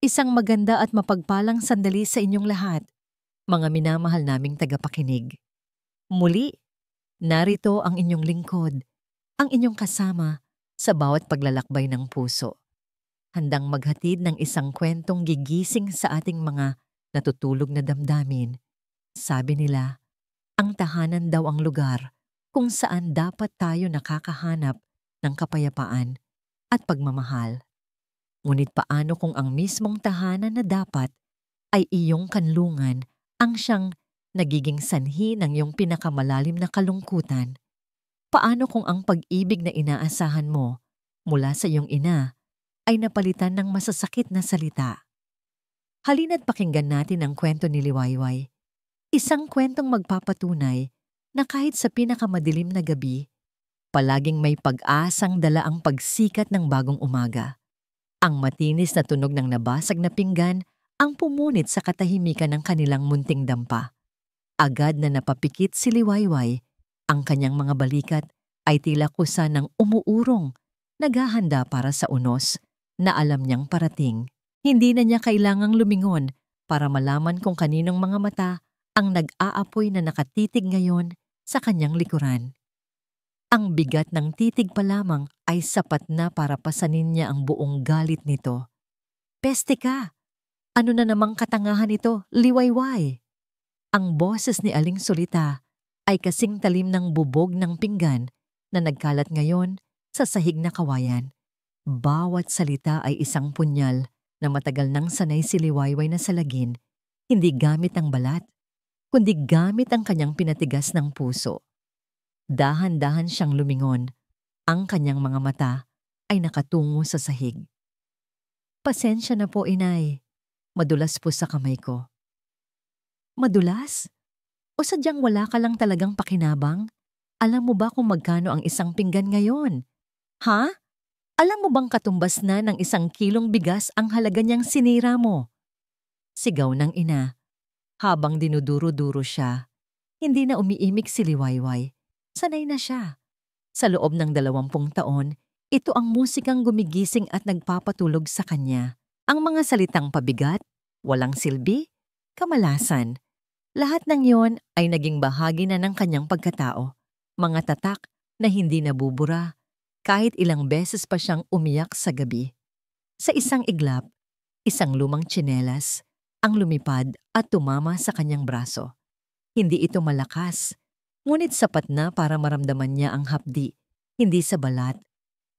Isang maganda at mapagpalang sandali sa inyong lahat, mga minamahal naming tagapakinig. Muli, narito ang inyong lingkod, ang inyong kasama sa bawat paglalakbay ng puso. Handang maghatid ng isang kwentong gigising sa ating mga natutulog na damdamin. Sabi nila, ang tahanan daw ang lugar kung saan dapat tayo nakakahanap ng kapayapaan at pagmamahal. Ngunit paano kung ang mismong tahanan na dapat ay iyong kanlungan ang siyang nagiging sanhi ng iyong pinakamalalim na kalungkutan? Paano kung ang pag-ibig na inaasahan mo mula sa iyong ina ay napalitan ng masasakit na salita? Halina't pakinggan natin ang kwento ni Liwayway. Isang kwentong magpapatunay na kahit sa pinakamadilim na gabi, palaging may pag-asang dala ang pagsikat ng bagong umaga. Ang matinis na tunog ng nabasag na pinggan ang pumunit sa katahimikan ng kanilang munting dampa. Agad na napapikit si Liwayway, ang kanyang mga balikat ay tila kusa ng umuurong, naghahanda para sa unos na alam niyang parating. Hindi na niya kailangang lumingon para malaman kung kaninong mga mata ang nag-aapoy na nakatitig ngayon sa kanyang likuran. Ang bigat ng titig pa lamang ay sapat na para pasanin niya ang buong galit nito. "Peste ka! Ano na namang katangahan ito, Liwayway?" Ang boses ni Aling Solita ay kasing talim ng bubog ng pinggan na nagkalat ngayon sa sahig na kawayan. Bawat salita ay isang punyal na matagal nang sanay si Liwayway na salagin, hindi gamit ang balat, kundi gamit ang kanyang pinatigas ng puso. Dahan-dahan siyang lumingon. Ang kanyang mga mata ay nakatungo sa sahig. "Pasensya na po, inay. Madulas po sa kamay ko." "Madulas? O sadyang wala ka lang talagang pakinabang? Alam mo ba kung magkano ang isang pinggan ngayon? Ha? Alam mo bang katumbas na ng 1 kilong bigas ang halaga niyang sinira mo?" Sigaw ng ina. Habang dinuduro-duro siya, hindi na umiimik si Liwayway. Sanay na siya. Sa loob ng 20 taon, ito ang musikang gumigising at nagpapatulog sa kanya. Ang mga salitang pabigat, walang silbi, kamalasan. Lahat ng yon ay naging bahagi na ng kanyang pagkatao. Mga tatak na hindi nabubura, kahit ilang beses pa siyang umiyak sa gabi. Sa isang iglap, isang lumang tsinelas ang lumipad at tumama sa kanyang braso. Hindi ito malakas, ngunit sapat na para maramdaman niya ang hapdi, hindi sa balat,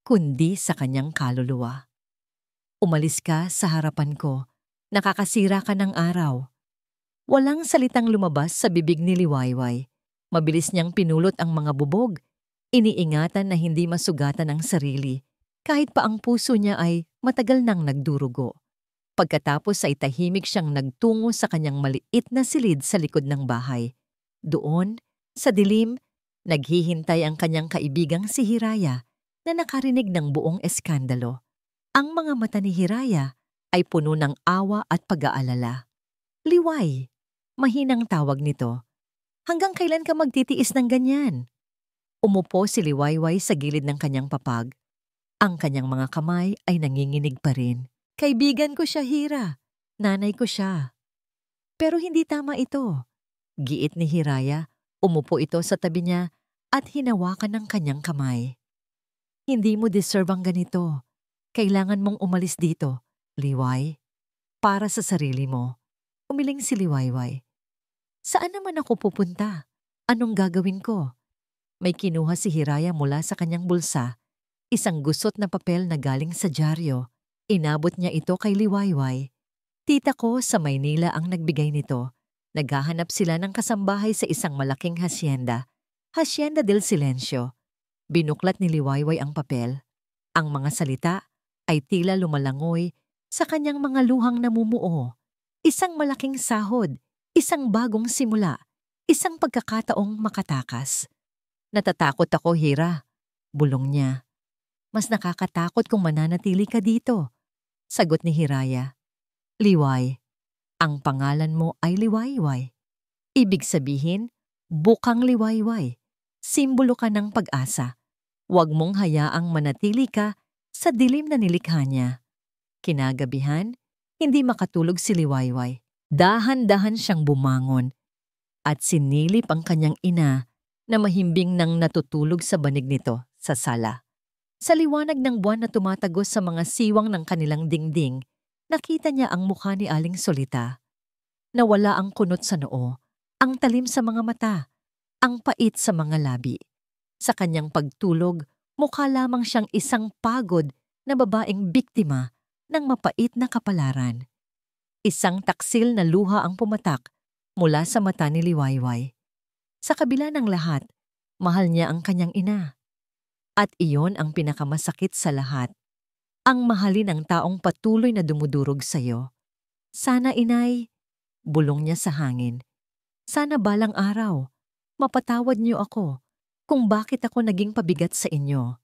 kundi sa kanyang kaluluwa. "Umalis ka sa harapan ko, nakakasira ka ng araw." Walang salitang lumabas sa bibig ni Liwayway. Mabilis niyang pinulot ang mga bubog, iniingatan na hindi masugatan ang sarili, kahit pa ang puso niya ay matagal nang nagdurugo. Pagkatapos ay tahimik siyang nagtungo sa kanyang maliit na silid sa likod ng bahay. Doon, sa dilim, naghihintay ang kanyang kaibigang si Hiraya na nakarinig ng buong eskandalo. Ang mga mata ni Hiraya ay puno ng awa at pag-aalala. "Liway," mahinang tawag nito. "Hanggang kailan ka magtitiis ng ganyan?" Umupo si Liwayway sa gilid ng kanyang papag. Ang kanyang mga kamay ay nanginginig pa rin. "Kaibigan ko siya, Hira. Nanay ko siya." "Pero hindi tama ito." Giit ni Hiraya, umupo ito sa tabi niya at hinawakan ng kanyang kamay. "Hindi mo deserve ang ganito. Kailangan mong umalis dito, Liway. Para sa sarili mo." Umiling si Liwayway. "Saan naman ako pupunta? Anong gagawin ko?" May kinuha si Hiraya mula sa kanyang bulsa, isang gusot na papel na galing sa dyaryo. Inabot niya ito kay Liwayway. "Tita ko sa Maynila ang nagbigay nito. Naghahanap sila ng kasambahay sa isang malaking hasyenda, Hacienda del Silencio." Binuklat ni Liwayway ang papel. Ang mga salita ay tila lumalangoy sa kanyang mga luhang namumuo. Isang malaking sahod, isang bagong simula, isang pagkakataong makatakas. "Natatakot ako, Hira," bulong niya. "Mas nakakatakot kung mananatili ka dito," sagot ni Hiraya. "Liway, ang pangalan mo ay Liwayway. Ibig sabihin, bukang liwayway. Simbolo ka ng pag-asa. Huwag mong hayaang manatili ka sa dilim na nilikha niya." Kinagabihan, Hindi makatulog si Liwayway. Dahan-dahan siyang bumangon at sinilip ang kanyang ina na mahimbing nang natutulog sa banig nito sa sala. Sa liwanag ng buwan na tumatagos sa mga siwang ng kanilang dingding, nakita niya ang mukha ni Aling Solita. Nawala ang kunot sa noo, ang talim sa mga mata, ang pait sa mga labi. Sa kanyang pagtulog, mukha lamang siyang isang pagod na babaeng biktima ng mapait na kapalaran. Isang taksil na luha ang pumatak mula sa mata ni Liwayway. Sa kabila ng lahat, mahal niya ang kanyang ina. At iyon ang pinakamasakit sa lahat. Ang mahalin ang taong patuloy na dumudurog sa iyo. Sana, inay, bulong niya sa hangin. Sana balang araw, mapatawad niyo ako kung bakit ako naging pabigat sa inyo.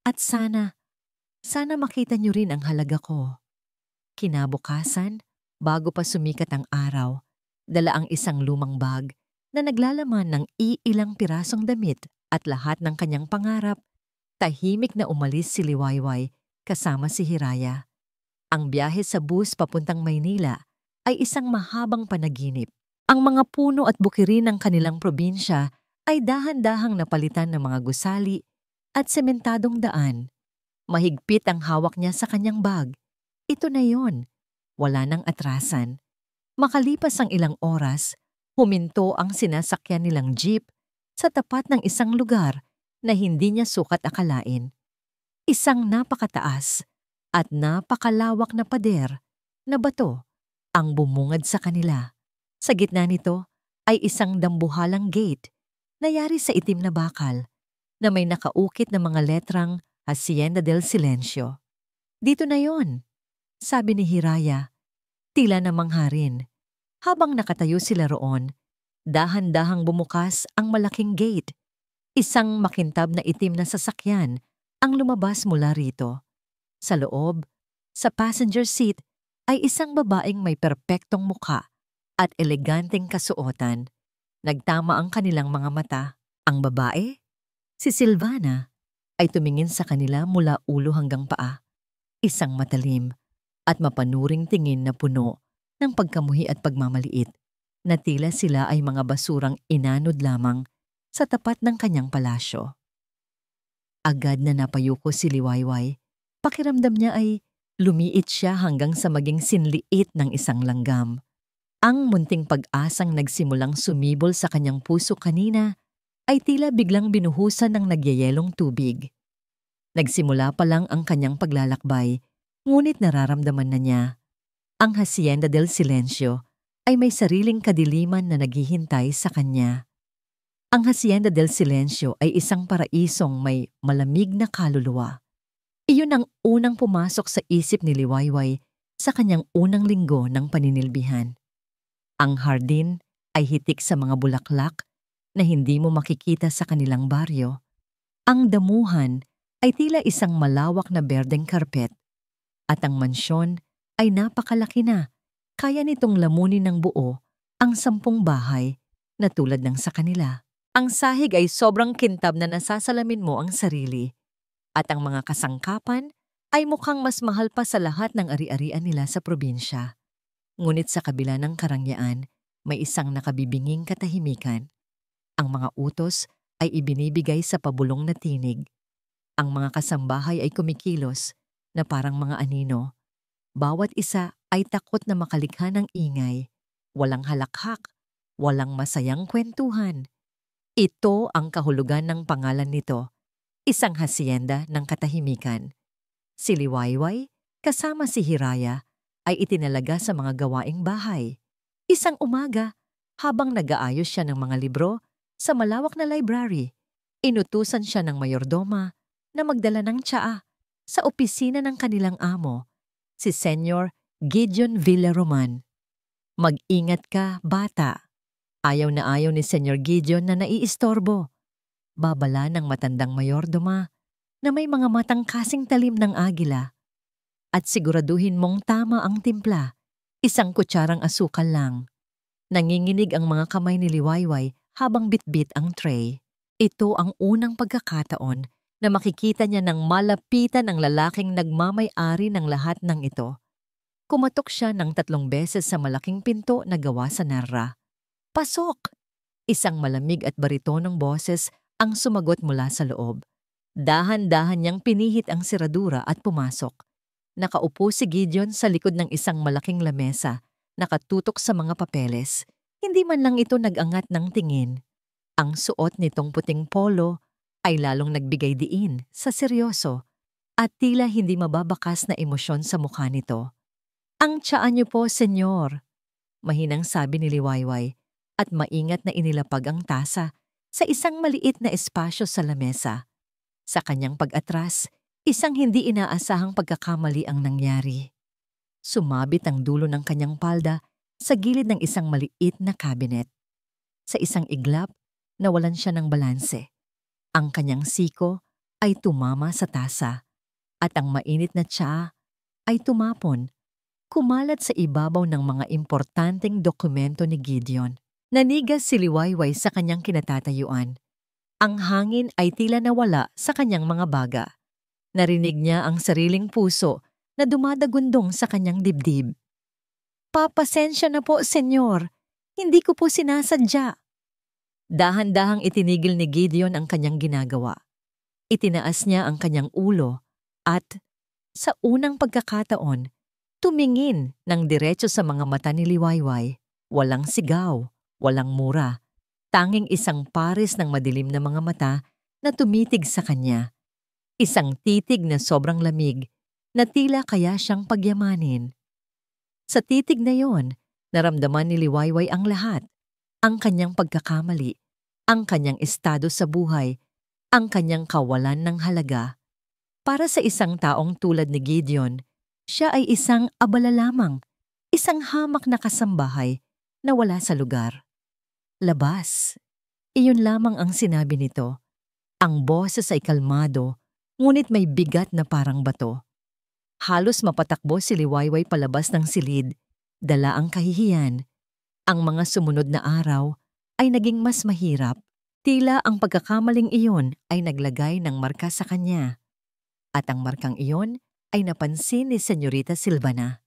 At sana makita niyo rin ang halaga ko. Kinabukasan, bago pa sumikat ang araw, dala ang isang lumang bag na naglalaman ng iilang pirasong damit at lahat ng kanyang pangarap. Tahimik na umalis si Liwayway kasama si Hiraya. Ang biyahe sa bus papuntang Maynila ay isang mahabang panaginip. Ang mga puno at bukirin ng kanilang probinsya ay dahan-dahang napalitan ng mga gusali at sementadong daan. Mahigpit ang hawak niya sa kanyang bag. Ito na yon. Wala nang atrasan. Makalipas ang ilang oras, huminto ang sinasakyan nilang jeep sa tapat ng isang lugar na hindi niya sukat akalain. Isang napakataas at napakalawak na pader na bato ang bumungad sa kanila. Sa gitna nito ay isang dambuhalang gate na yari sa itim na bakal na may nakaukit na mga letrang Hacienda del Silencio. Dito na yon, sabi ni Hiraya, tila namangha rin. Habang nakatayo sila roon, dahan-dahang bumukas ang malaking gate. Isang makintab na itim na sasakyan ang lumabas mula rito. Sa loob, sa passenger seat, ay isang babaeng may perpektong mukha at eleganteng kasuotan. Nagtama ang kanilang mga mata. Ang babae, si Silvana, ay tumingin sa kanila mula ulo hanggang paa. Isang matalim at mapanuring tingin na puno ng pagkamuhi at pagmamaliit, na tila sila ay mga basurang inanod lamang sa tapat ng kanyang palasyo. Agad na napayuko si Liwayway. Pakiramdam niya ay lumiit siya hanggang sa maging sinliit ng isang langgam. Ang munting pag-asang nagsimulang sumibol sa kanyang puso kanina ay tila biglang binuhusan ng nagyayelong tubig. Nagsimula pa lang ang kanyang paglalakbay, ngunit nararamdaman na niya. Ang Hacienda del Silencio ay may sariling kadiliman na naghihintay sa kanya. Ang Hacienda del Silencio ay isang paraisong may malamig na kaluluwa. Iyon ang unang pumasok sa isip ni Liwayway sa kanyang unang linggo ng paninilbihan. Ang hardin ay hitik sa mga bulaklak na hindi mo makikita sa kanilang baryo. Ang damuhan ay tila isang malawak na berdeng karpet. At ang mansyon ay napakalaki na, kaya nitong lamunin ng buo ang 10 bahay na tulad ng sa kanila. Ang sahig ay sobrang kintab na nasasalamin mo ang sarili. At ang mga kasangkapan ay mukhang mas mahal pa sa lahat ng ari-arian nila sa probinsya. Ngunit sa kabila ng karangyaan, may isang nakabibinging katahimikan. Ang mga utos ay ibinibigay sa pabulong na tinig. Ang mga kasambahay ay kumikilos na parang mga anino. Bawat isa ay takot na makalikha ng ingay. Walang halakhak, walang masayang kwentuhan. Ito ang kahulugan ng pangalan nito, isang hacienda ng katahimikan. Si Liwayway, kasama si Hiraya, ay itinalaga sa mga gawaing bahay. Isang umaga, habang nag-aayos siya ng mga libro sa malawak na library, inutusan siya ng mayordoma na magdala ng tsaa sa opisina ng kanilang amo, si Senyor Gideon Villaroman. Mag-ingat ka, bata. Ayaw na ayaw ni Senyor Gideon na naiistorbo. Babala ng matandang mayordoma na may mga matang kasing talim ng agila. At siguraduhin mong tama ang timpla, 1 kutsarang asukal lang. Nanginginig ang mga kamay ni Liwayway habang bitbit ang tray. Ito ang unang pagkakataon na makikita niya ng malapitan ng lalaking nagmamay-ari ng lahat ng ito. Kumatok siya ng 3 beses sa malaking pinto na gawa sa narra. Pasok! Isang malamig at baritonong boses ang sumagot mula sa loob. Dahan-dahan niyang pinihit ang seradura at pumasok. Nakaupo si Gideon sa likod ng isang malaking lamesa, nakatutok sa mga papeles. Hindi man lang ito nag-angat ng tingin. Ang suot nitong puting polo ay lalong nagbigay diin sa seryoso at tila hindi mababakas na emosyon sa mukha nito. "Ang tiyaan niyo po, senyor," mahinang sabi ni Liwayway at maingat na inilapag ang tasa sa isang maliit na espasyo sa lamesa. Sa kanyang pag-atras, isang hindi inaasahang pagkakamali ang nangyari. Sumabit ang dulo ng kanyang palda sa gilid ng isang maliit na cabinet. Sa isang iglap, nawalan siya ng balanse. Ang kanyang siko ay tumama sa tasa at ang mainit na tsaa ay tumapon, kumalat sa ibabaw ng mga importanteng dokumento ni Gideon. Nanigas si Liwayway sa kanyang kinatatayuan. Ang hangin ay tila nawala sa kanyang mga baga. Narinig niya ang sariling puso na dumadagundong sa kanyang dibdib. "Papasensya na po, senyor. Hindi ko po sinasadya." Dahan-dahang itinigil ni Gideon ang kanyang ginagawa. Itinaas niya ang kanyang ulo at, sa unang pagkakataon, tumingin ng diretso sa mga mata ni Liwayway. Walang sigaw, walang mura. Tanging isang pares ng madilim na mga mata na tumitig sa kanya. Isang titig na sobrang lamig na tila kaya siyang pagyamanin. Sa titig na yon, naramdaman ni Liwayway ang lahat. Ang kanyang pagkakamali, ang kanyang estado sa buhay, ang kanyang kawalan ng halaga. Para sa isang taong tulad ni Gideon, siya ay isang abala lamang, isang hamak na kasambahay na wala sa lugar. "Labas." Iyon lamang ang sinabi nito. Ang boses ay kalmado, ngunit may bigat na parang bato. Halos mapatakbo si Liwayway palabas ng silid, dala ang kahihiyan. Ang mga sumunod na araw ay naging mas mahirap. Tila ang pagkakamaling iyon ay naglagay ng marka sa kanya. At ang markang iyon ay napansin ni Senyorita Silvana.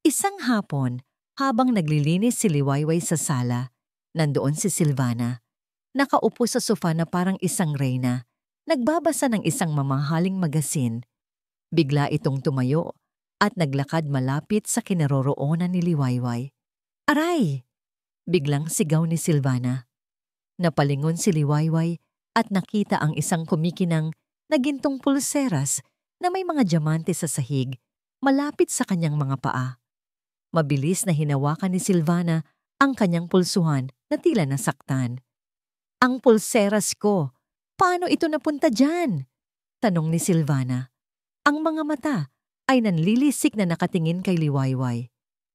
Isang hapon, habang naglilinis si Liwayway sa sala, nandoon si Silvana. Nakaupo sa sofa na parang isang reyna, nagbabasa ng isang mamahaling magasin. Bigla itong tumayo at naglakad malapit sa kinaroroonan ni Liwayway. "Aray!" Biglang sigaw ni Silvana. Napalingon si Liwayway at nakita ang isang kumikinang na gintong pulseras na may mga diamante sa sahig, malapit sa kanyang mga paa. Mabilis na hinawakan ni Silvana ang kanyang pulsuhan na tila nasaktan. "Ang pulseras ko, paano ito napunta dyan?" tanong ni Silvana. Ang mga mata ay nanlilisik na nakatingin kay Liwayway.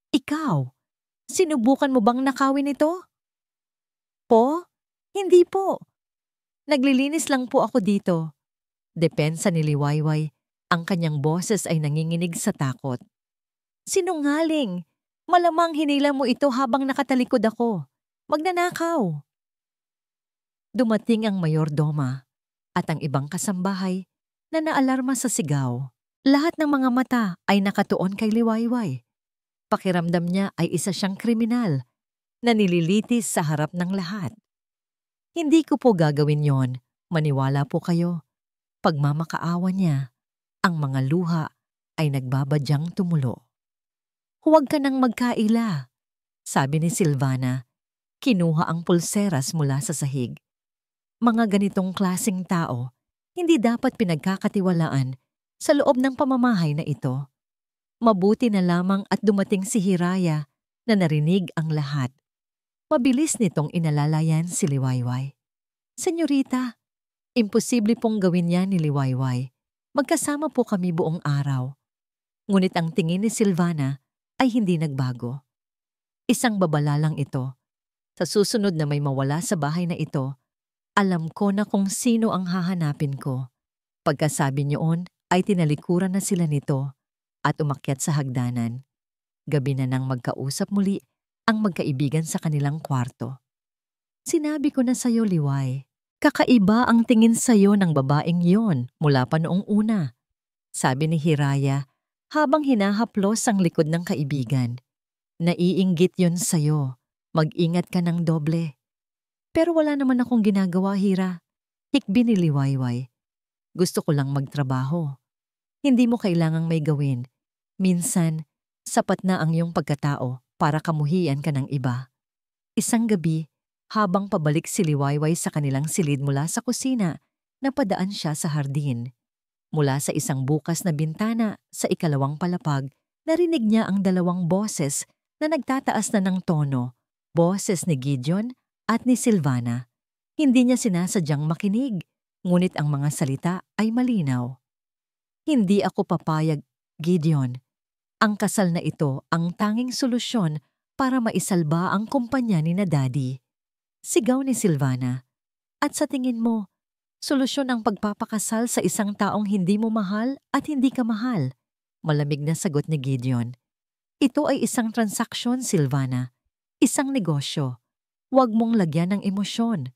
"Ikaw, sinubukan mo bang nakawin ito?" "Po? Hindi po. Naglilinis lang po ako dito." Depensa ni Liwayway, ang kanyang boses ay nanginginig sa takot. "Sinungaling! Malamang hinila mo ito habang nakatalikod ako. Magnanakaw." Dumating ang mayordoma at ang ibang kasambahay na naalarma sa sigaw. Lahat ng mga mata ay nakatuon kay Liwayway. Pakiramdam niya ay isa siyang kriminal na nililitis sa harap ng lahat. "Hindi ko po gagawin yon. Maniwala po kayo." Pagmamakaawa niya, ang mga luha ay nagbabadyang tumulo. "Huwag ka nang magkaila," sabi ni Silvana. Kinuha ang pulseras mula sa sahig. Mga ganitong klaseng tao, hindi dapat pinagkakatiwalaan sa loob ng pamamahay na ito. Mabuti na lamang at dumating si Hiraya na narinig ang lahat. Mabilis nitong inalalayan si Liwayway. "Senyorita, imposible pong gawin yan ni Liwayway. Magkasama po kami buong araw." Ngunit ang tingin ni Silvana ay hindi nagbago. Isang babala lang ito. Sa susunod na may mawala sa bahay na ito, alam ko na kung sino ang hahanapin ko. Pagkasabi niyoon ay tinalikuran na sila nito at umakyat sa hagdanan. Gabi na nang magkausap muli ang magkaibigan sa kanilang kwarto. "Sinabi ko na sa'yo, Liway, kakaiba ang tingin sa'yo ng babaeng yon mula pa noong una," sabi ni Hiraya Habang hinahaplos ang likod ng kaibigan, naiinggit yun sa'yo. Mag-ingat ka ng doble. Pero wala naman akong ginagawa, Hira. Hikbi ni Liwayway. Gusto ko lang magtrabaho. Hindi mo kailangang may gawin. Minsan, sapat na ang iyong pagkatao para kamuhian ka ng iba. Isang gabi, habang pabalik si Liwayway sa kanilang silid mula sa kusina, napadaan siya sa hardin. Mula sa isang bukas na bintana sa ikalawang palapag, narinig niya ang dalawang boses na nagtataas na ng tono, boses ni Gideon at ni Silvana. Hindi niya sinasadyang makinig, ngunit ang mga salita ay malinaw. Hindi ako papayag, Gideon. Ang kasal na ito ang tanging solusyon para maisalba ang kumpanya ni na Daddy. Sigaw ni Silvana. At sa tingin mo, solusyon ang pagpapakasal sa isang taong hindi mo mahal at hindi ka mahal? Malamig na sagot ni Gideon. Ito ay isang transaksyon, Silvana. Isang negosyo. Huwag mong lagyan ng emosyon.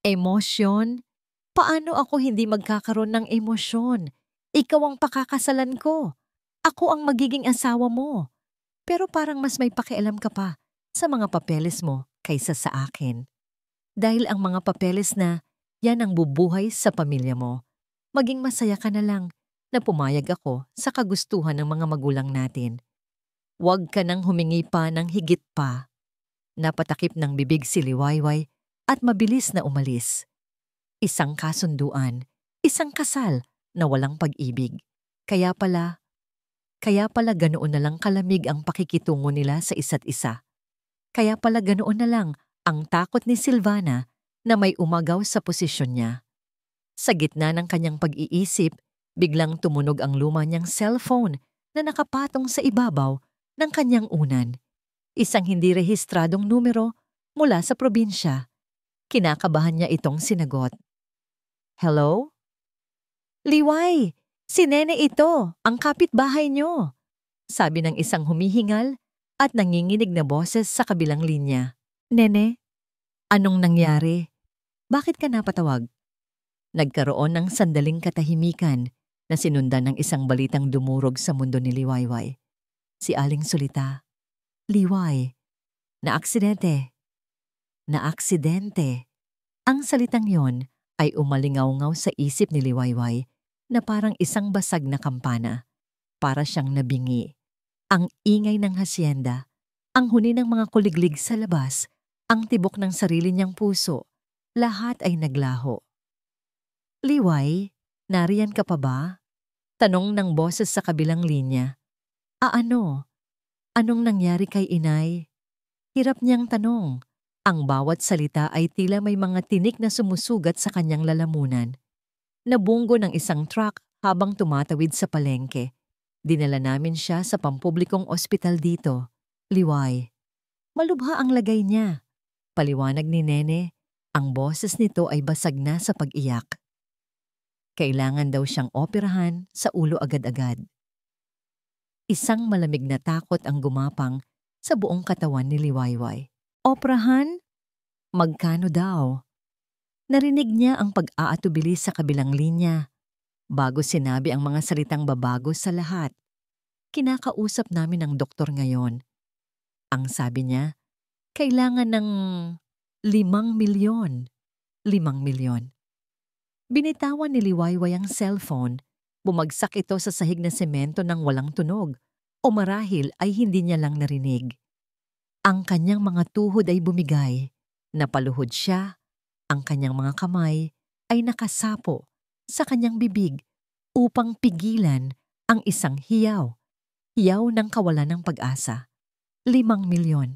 Emosyon? Paano ako hindi magkakaroon ng emosyon? Ikaw ang pakakasalan ko. Ako ang magiging asawa mo. Pero parang mas may pakialam ka pa sa mga papeles mo kaysa sa akin. Dahil ang mga papeles na yan ang bubuhay sa pamilya mo. Maging masaya ka na lang na pumayag ako sa kagustuhan ng mga magulang natin. Huwag ka nang humingi pa ng higit pa. Napatakip ng bibig si Liwayway at mabilis na umalis. Isang kasunduan, isang kasal na walang pag-ibig. Kaya pala ganoon na lang kalamig ang pakikitungo nila sa isa't isa. Kaya pala ganoon na lang ang takot ni Silvana na may umagaw sa posisyon niya. Sa gitna ng kanyang pag-iisip, biglang tumunog ang luma niyang cellphone na nakapatong sa ibabaw ng kanyang unan. Isang hindi rehistradong numero mula sa probinsya. Kinakabahan niya itong sinagot. Hello? Liway, si Nene ito, ang kapitbahay niyo. Sabi ng isang humihingal at nanginginig na boses sa kabilang linya. Nene, anong nangyari? Bakit ka napatawag? Nagkaroon ng sandaling katahimikan na sinundan ng isang balitang dumurog sa mundo ni Liwayway. Si Aling Sulita. Liway, naaksidente. Naaksidente. Ang salitang yon ay umalingaw-ngaw sa isip ni Liwayway na parang isang basag na kampana. Para siyang nabingi. Ang ingay ng hasyenda, ang huni ng mga kuliglig sa labas, ang tibok ng sarili niyang puso, lahat ay naglaho. Liway, nariyan ka pa ba? Tanong ng boses sa kabilang linya. Ano? Anong nangyari kay inay? Hirap niyang tanong. Ang bawat salita ay tila may mga tinik na sumusugat sa kanyang lalamunan. Nabunggo ng isang truck habang tumatawid sa palengke. Dinala namin siya sa pampublikong ospital dito. Liway. Malubha ang lagay niya. Paliwanag ni Nene, ang boses nito ay basag na sa pag-iyak. Kailangan daw siyang operahan sa ulo agad-agad. Isang malamig na takot ang gumapang sa buong katawan ni Liwayway. Operahan? Magkano daw? Narinig niya ang pag-aatubili sa kabilang linya. Bago sinabi ang mga salitang babago sa lahat. Kinakausap namin ang doktor ngayon. Ang sabi niya, kailangan ng 5 milyon. 5 milyon. Binitawan ni Liwayway ang cellphone. Bumagsak ito sa sahig na semento ng walang tunog. O marahil ay hindi niya lang narinig. Ang kanyang mga tuhod ay bumigay. Napaluhod siya. Ang kanyang mga kamay ay nakasapo sa kanyang bibig upang pigilan ang isang hiyaw. Hiyaw ng kawalan ng pag-asa. 5 milyon.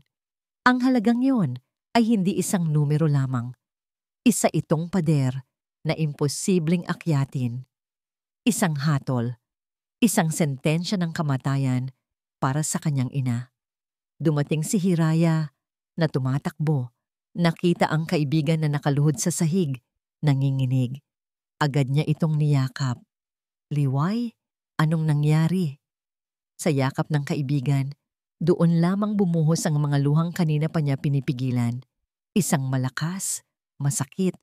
Ang halagang yon ay hindi isang numero lamang. Isa itong pader na imposibleng akyatin. Isang hatol. Isang sentensya ng kamatayan para sa kanyang ina. Dumating si Hiraya na tumatakbo. Nakita ang kaibigan na nakaluhod sa sahig, nanginginig. Agad niya itong niyakap. Liway, anong nangyari? Sa yakap ng kaibigan, doon lamang bumuhos ang mga luhang kanina pa niya pinipigilan. Isang malakas, masakit,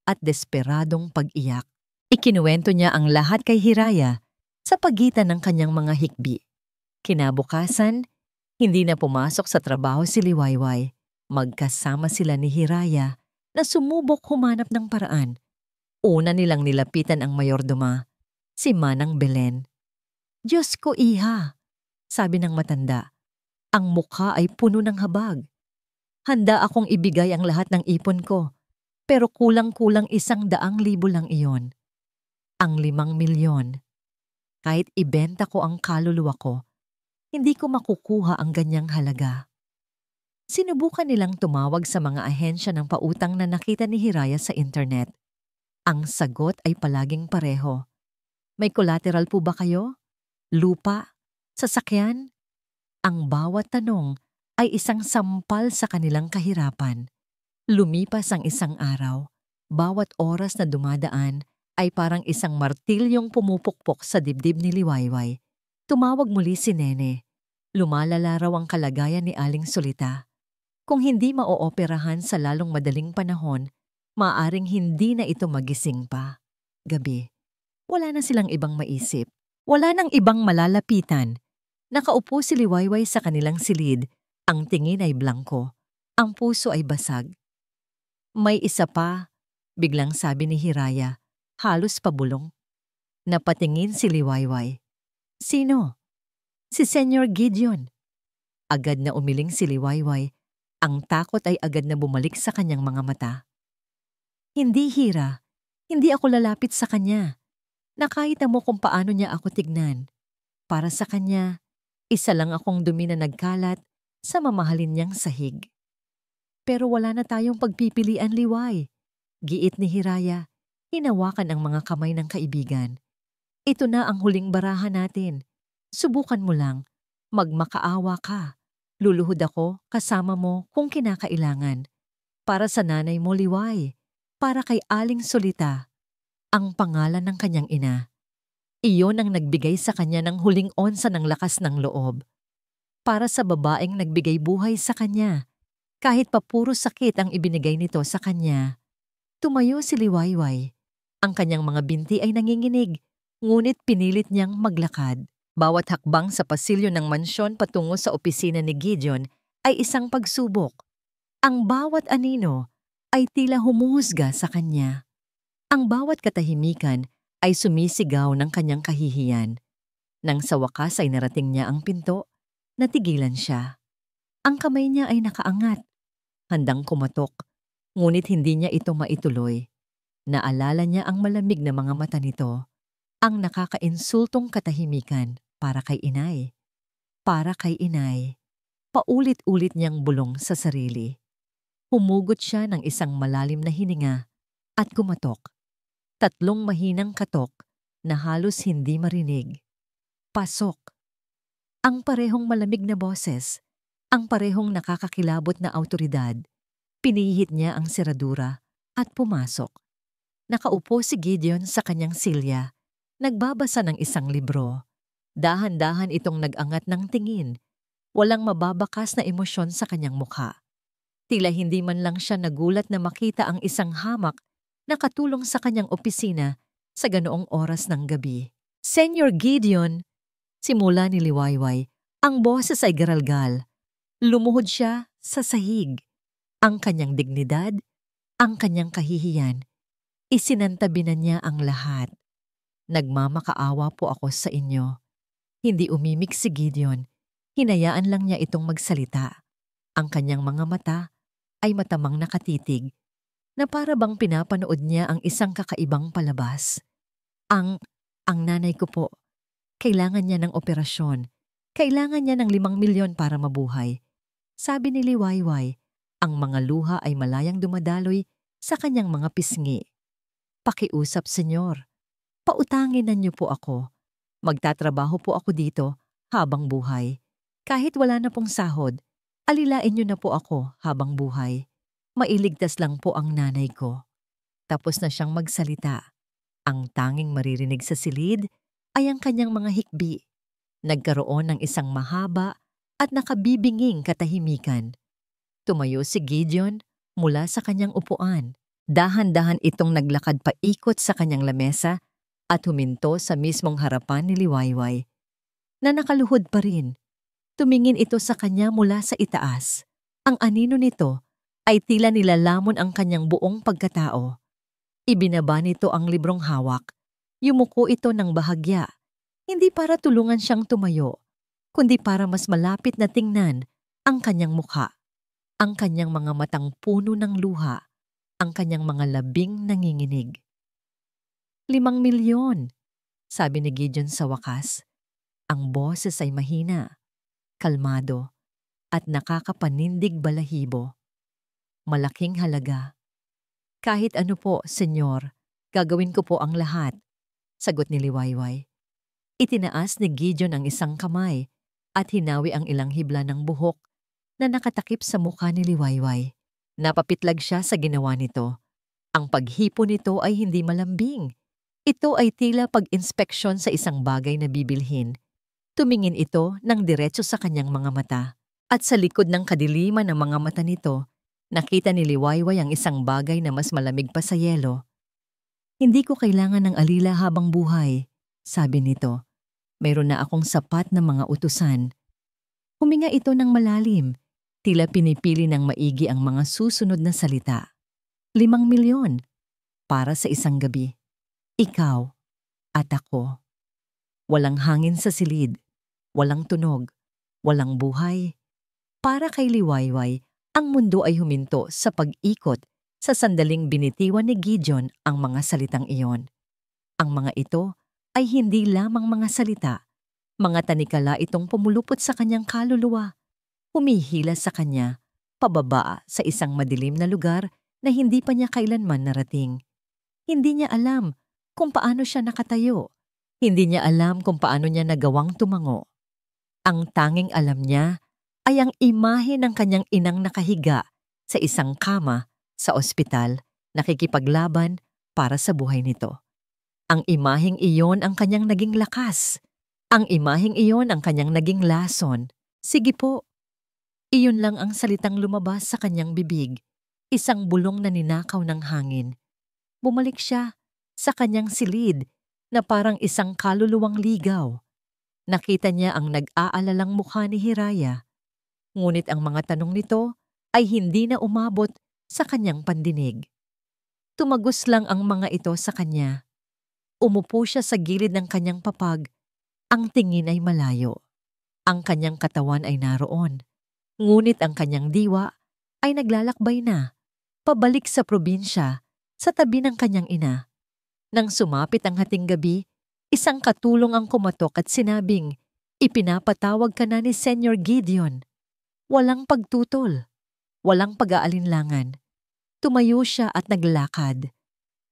at desperadong pag-iyak. Ikinuwento niya ang lahat kay Hiraya sa pagitan ng kanyang mga hikbi. Kinabukasan, hindi na pumasok sa trabaho si Liwayway. Magkasama sila ni Hiraya na sumubok humanap ng paraan. Una nilang nilapitan ang mayordoma, si Manang Belen. "Diyos ko, iha," sabi ng matanda. Ang mukha ay puno ng habag. "Handa akong ibigay ang lahat ng ipon ko, pero kulang-kulang 100,000 lang iyon. Ang 5 milyon. Kahit ibenta ko ang kaluluwa ko, hindi ko makukuha ang ganyang halaga." Sinubukan nilang tumawag sa mga ahensya ng pautang na nakita ni Hiraya sa internet. Ang sagot ay palaging pareho. "May collateral po ba kayo? Lupa? Sasakyan?" Ang bawat tanong ay isang sampal sa kanilang kahirapan. Lumipas ang isang araw. Bawat oras na dumadaan ay parang isang martilyong pumupukpok sa dibdib ni Liwayway. Tumawag muli si Nene. Lumalala raw ang kalagayan ni Aling Solita. Kung hindi maooperahan sa lalong madaling panahon, maaring hindi na ito magising pa. Gabi. Wala na silang ibang maisip. Wala nang ibang malalapitan. Nakaupo si Liwayway sa kanilang silid. Ang tingin ay blangko. Ang puso ay basag. "May isa pa," biglang sabi ni Hiraya, halos pabulong. Napatingin si Liwayway. "Sino?" "Si Senyor Gideon." Agad na umiling si Liwayway. Ang takot ay agad na bumalik sa kanyang mga mata. "Hindi, Hira. Hindi ako lalapit sa kanya. Nakita mo kung paano niya ako tignan. Para sa kanya, isa lang akong dumi na nagkalat sa mamahalin niyang sahig." "Pero wala na tayong pagpipilian, Liway," giit ni Hiraya. Hinawakan ang mga kamay ng kaibigan. "Ito na ang huling barahan natin. Subukan mo lang. Magmakaawa ka. Luluhod ako kasama mo kung kinakailangan. Para sa nanay mo, Liway. Para kay Aling Solita." Ang pangalan ng kanyang ina. Iyon ang nagbigay sa kanya ng huling onsa ng lakas ng loob. Para sa babaeng nagbigay buhay sa kanya. Kahit pa puro sakit ang ibinigay nito sa kanya. Tumayo si Liwayway. Ang kanyang mga binti ay nanginginig, ngunit pinilit niyang maglakad. Bawat hakbang sa pasilyo ng mansyon patungo sa opisina ni Gideon ay isang pagsubok. Ang bawat anino ay tila humuhusga sa kanya. Ang bawat katahimikan ay sumisigaw ng kanyang kahihiyan. Nang sa wakas ay narating niya ang pinto, natigilan siya. Ang kamay niya ay nakaangat, handang kumatok, ngunit hindi niya ito maituloy. Naalala niya ang malamig na mga mata nito, ang nakakainsultong katahimikan. Para kay inay. Para kay inay. Paulit-ulit niyang bulong sa sarili. Humugot siya ng isang malalim na hininga at kumatok. 3 mahinang katok na halos hindi marinig. Pasok. Ang parehong malamig na boses, ang parehong nakakakilabot na awtoridad. Pinihit niya ang seradura at pumasok. Nakaupo si Gideon sa kanyang silya, nagbabasa ng isang libro. Dahan-dahan itong nag-angat ng tingin. Walang mababakas na emosyon sa kanyang mukha. Tila hindi man lang siya nagulat na makita ang isang hamak na katulong sa kanyang opisina sa ganoong oras ng gabi. "Senyor Gideon," simula ni Liwayway, ang boses ay garalgal. Lumuhod siya sa sahig. Ang kanyang dignidad, ang kanyang kahihiyan. Isinantabi na niya ang lahat. "Nagmamakaawa po ako sa inyo." Hindi umimik si Gideon. Hinayaan lang niya itong magsalita. Ang kanyang mga mata ay matamang nakatitig, na para bang pinapanood niya ang isang kakaibang palabas. Ang nanay ko po, kailangan niya ng operasyon. Kailangan niya ng 5 milyon para mabuhay. Sabi ni Liwayway, ang mga luha ay malayang dumadaloy sa kanyang mga pisngi. "Pakiusap, senyor. Pautangin na niyo po ako. Magtatrabaho po ako dito habang buhay. Kahit wala na pong sahod, alilain niyo na po ako habang buhay. Mailigtas lang po ang nanay ko." Tapos na siyang magsalita. Ang tanging maririnig sa silid ay ang kanyang mga hikbi. Nagkaroon ng isang mahaba at nakabibinging katahimikan. Tumayo si Gideon mula sa kanyang upuan. Dahan-dahan itong naglakad paikot sa kanyang lamesa at huminto sa mismong harapan ni Liwayway, na nakaluhod pa rin. Tumingin ito sa kanya mula sa itaas. Ang anino nito ay tila nilalamon ang kanyang buong pagkatao. Ibinaba nito ang librong hawak. Yumuko ito ng bahagya, hindi para tulungan siyang tumayo, kundi para mas malapit na tingnan ang kanyang mukha, ang kanyang mga matang puno ng luha, ang kanyang mga labing nanginginig. 5,000,000, sabi ni Gideon sa wakas. Ang boses ay mahina, kalmado, at nakakapanindig balahibo. Malaking halaga. Kahit ano po, Senyor, gagawin ko po ang lahat, sagot ni Liwayway. Itinaas ni Gideon ang isang kamay at hinawi ang ilang hibla ng buhok na nakatakip sa mukha ni Liwayway. Napapitlag siya sa ginawa nito. Ang paghipo nito ay hindi malambing. Ito ay tila pag-inspeksyon sa isang bagay na bibilhin. Tumingin ito ng diretso sa kanyang mga mata. At sa likod ng kadiliman ng mga mata nito, nakita ni Liwayway ang isang bagay na mas malamig pa sa yelo. Hindi ko kailangan ng alila habang buhay, sabi nito. Mayroon na akong sapat na mga utusan. Huminga ito ng malalim, tila pinipili ng maigi ang mga susunod na salita. 5,000,000 para sa isang gabi. Ikaw at ako. Walang hangin sa silid, walang tunog, walang buhay. Para kay Liwayway, ang mundo ay huminto sa pag-ikot sa sandaling binitiwan ni Gideon ang mga salitang iyon. Ang mga ito ay hindi lamang mga salita, mga tanikala itong pumulupot sa kanyang kaluluwa, humihila sa kanya, pababa sa isang madilim na lugar na hindi pa niya kailanman narating. Hindi niya alam kung paano siya nakatayo. Hindi niya alam kung paano niya nagawang tumango. Ang tanging alam niya ay ang imahe ng kanyang inang nakahiga sa isang kama sa ospital, nakikipaglaban para sa buhay nito. Ang imaheng iyon ang kanyang naging lakas. Ang imaheng iyon ang kanyang naging lason. Sige po. Iyon lang ang salitang lumabas sa kanyang bibig, isang bulong na ninakaw ng hangin. Bumalik siya sa kanyang silid na parang isang kaluluwang ligaw. Nakita niya ang nag-aalalang mukha ni Hiraya. Ngunit ang mga tanong nito ay hindi na umabot sa kanyang pandinig. Tumagos lang ang mga ito sa kanya. Umupo siya sa gilid ng kanyang papag. Ang tingin ay malayo. Ang kanyang katawan ay naroon. Ngunit ang kanyang diwa ay naglalakbay na, pabalik sa probinsya, sa tabi ng kanyang ina. Nang sumapit ang hating gabi, isang katulong ang kumatok at sinabing, "Ipinapatawag ka na ni Senyor Gideon." Walang pagtutol, walang pag-aalinlangan. Tumayo siya at naglakad.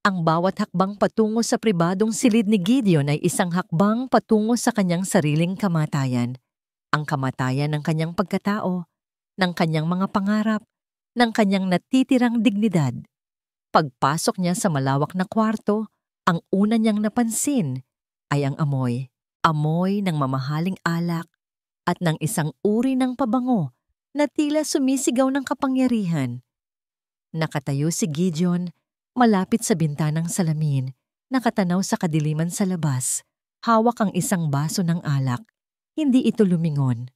Ang bawat hakbang patungo sa pribadong silid ni Gideon ay isang hakbang patungo sa kanyang sariling kamatayan. Ang kamatayan ng kanyang pagkatao, ng kanyang mga pangarap, ng kanyang natitirang dignidad. Pagpasok niya sa malawak na kwarto, ang una niyang napansin ay ang amoy. Amoy ng mamahaling alak at ng isang uri ng pabango na tila sumisigaw ng kapangyarihan. Nakatayo si Gideon, malapit sa bintanang salamin, nakatanaw sa kadiliman sa labas, hawak ang isang baso ng alak. Hindi ito lumingon.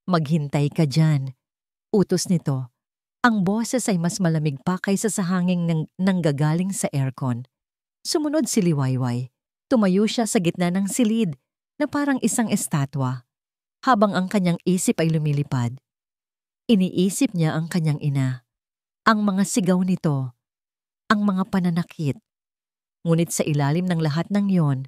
"Maghintay ka dyan," utos nito. Ang boses ay mas malamig pa kaysa sa hangin nanggagaling sa aircon. Sumunod si Liwayway. Tumayo siya sa gitna ng silid na parang isang estatwa, habang ang kanyang isip ay lumilipad. Iniisip niya ang kanyang ina, ang mga sigaw nito, ang mga pananakit. Ngunit sa ilalim ng lahat ng yon,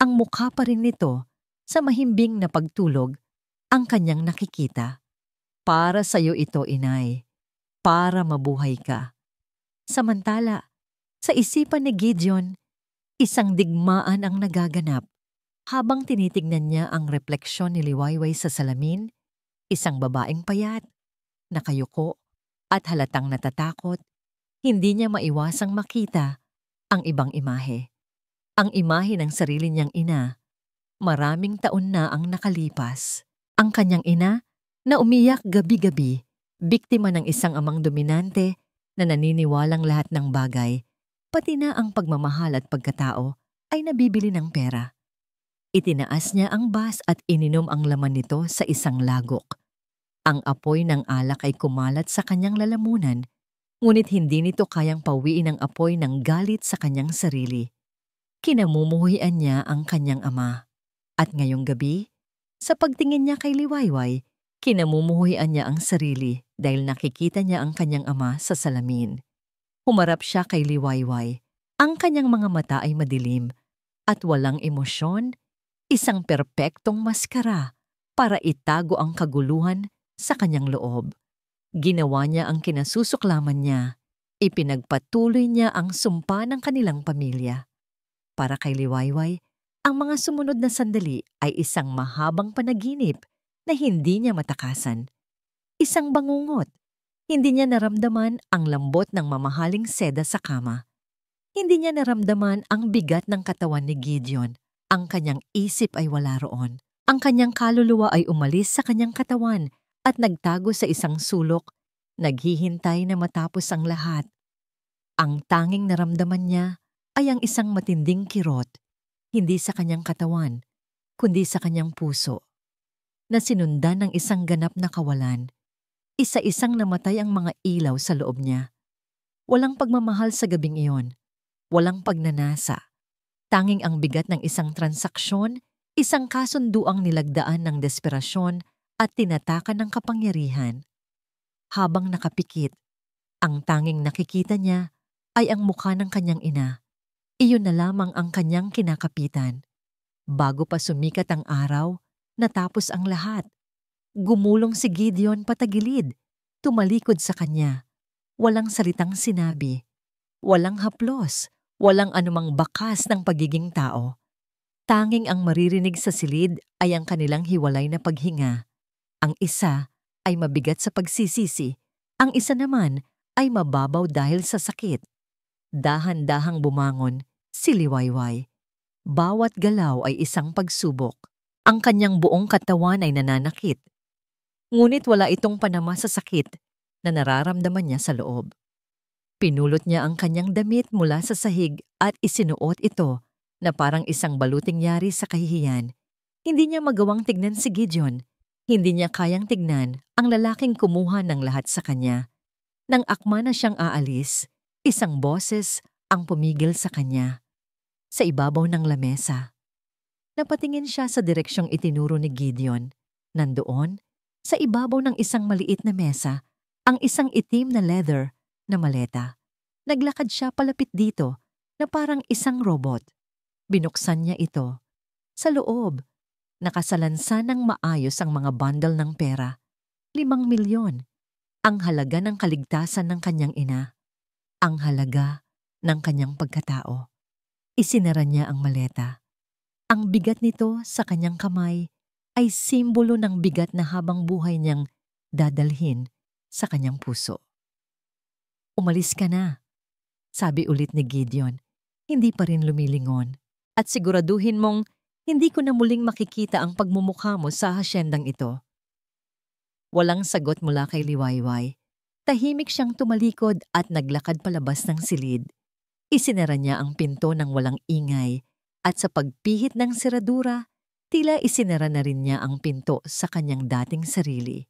ang mukha pa rin nito sa mahimbing na pagtulog ang kanyang nakikita. Para sa'yo ito, inay. Para mabuhay ka. Samantala, sa isipan ni Gideon, isang digmaan ang nagaganap. Habang tinitignan niya ang refleksyon ni Liwayway sa salamin, isang babaeng payat, nakayuko, at halatang natatakot, hindi niya maiwasang makita ang ibang imahe. Ang imahe ng sarili niyang ina. Maraming taon na ang nakalipas. Ang kanyang ina na umiyak gabi-gabi, biktima ng isang amang dominante na naniniwalang lahat ng bagay, pati na ang pagmamahal at pagkatao, ay nabibili ng pera. Itinaas niya ang bas at ininom ang laman nito sa isang lagok. Ang apoy ng alak ay kumalat sa kanyang lalamunan, ngunit hindi nito kayang pawiin ang apoy ng galit sa kanyang sarili. Kinamumuhian niya ang kanyang ama. At ngayong gabi, sa pagtingin niya kay Liwayway, kinamumuhian niya ang sarili dahil nakikita niya ang kanyang ama sa salamin. Humarap siya kay Liwayway. Ang kanyang mga mata ay madilim at walang emosyon, isang perpektong maskara para itago ang kaguluhan sa kanyang loob. Ginawa niya ang kinasusuklaman niya. Ipinagpatuloy niya ang sumpa ng kanilang pamilya. Para kay Liwayway, ang mga sumunod na sandali ay isang mahabang panaginip na hindi niya matakasan. Isang bangungot. Hindi niya naramdaman ang lambot ng mamahaling seda sa kama. Hindi niya naramdaman ang bigat ng katawan ni Gideon. Ang kanyang isip ay wala roon. Ang kanyang kaluluwa ay umalis sa kanyang katawan at nagtago sa isang sulok, naghihintay na matapos ang lahat. Ang tanging naramdaman niya ay ang isang matinding kirot, hindi sa kanyang katawan, kundi sa kanyang puso, na sinundan ng isang ganap na kawalan. Isa-isang namatay ang mga ilaw sa loob niya. Walang pagmamahal sa gabing iyon, walang pagnanasa. Tanging ang bigat ng isang transaksyon, isang kasunduang nilagdaan ng desperasyon at tinatakan ng kapangyarihan. Habang nakapikit, ang tanging nakikita niya ay ang mukha ng kanyang ina. Iyon na lamang ang kanyang kinakapitan. Bago pa sumikat ang araw, natapos ang lahat. Gumulong si Gideon patagilid, tumalikod sa kanya. Walang salitang sinabi, walang haplos, walang anumang bakas ng pagiging tao. Tanging ang maririnig sa silid ay ang kanilang hiwalay na paghinga. Ang isa ay mabigat sa pagsisisi, ang isa naman ay mababaw dahil sa sakit. Dahan-dahang bumangon si Liwayway. Bawat galaw ay isang pagsubok. Ang kanyang buong katawan ay nananakit. Ngunit wala itong panama sa sakit na nararamdaman niya sa loob. Pinulot niya ang kanyang damit mula sa sahig at isinuot ito na parang isang baluting yari sa kahihiyan. Hindi niya magawang tignan si Gideon. Hindi niya kayang tignan ang lalaking kumuha ng lahat sa kanya. Nang akma na siyang aalis, isang boses ang pumigil sa kanya. Sa ibabaw ng lamesa. Napatingin siya sa direksyong itinuro ni Gideon. Nandoon, sa ibabaw ng isang maliit na mesa, ang isang itim na leather na maleta. Naglakad siya palapit dito na parang isang robot. Binuksan niya ito. Sa loob, nakasalansan ng maayos ang mga bundle ng pera. 5 milyon. Ang halaga ng kaligtasan ng kanyang ina. Ang halaga ng kanyang pagkatao. Isinara niya ang maleta. Ang bigat nito sa kanyang kamay ay simbolo ng bigat na habang buhay niyang dadalhin sa kanyang puso. Umalis ka na, sabi ulit ni Gideon. Hindi pa rin lumilingon. At siguraduhin mong hindi ko na muling makikita ang pagmumukha mo sa hasyendang ito. Walang sagot mula kay Liwayway. Tahimik siyang tumalikod at naglakad palabas ng silid. Isinara niya ang pinto ng walang ingay at sa pagpihit ng seradura, tila isinara na rin niya ang pinto sa kanyang dating sarili.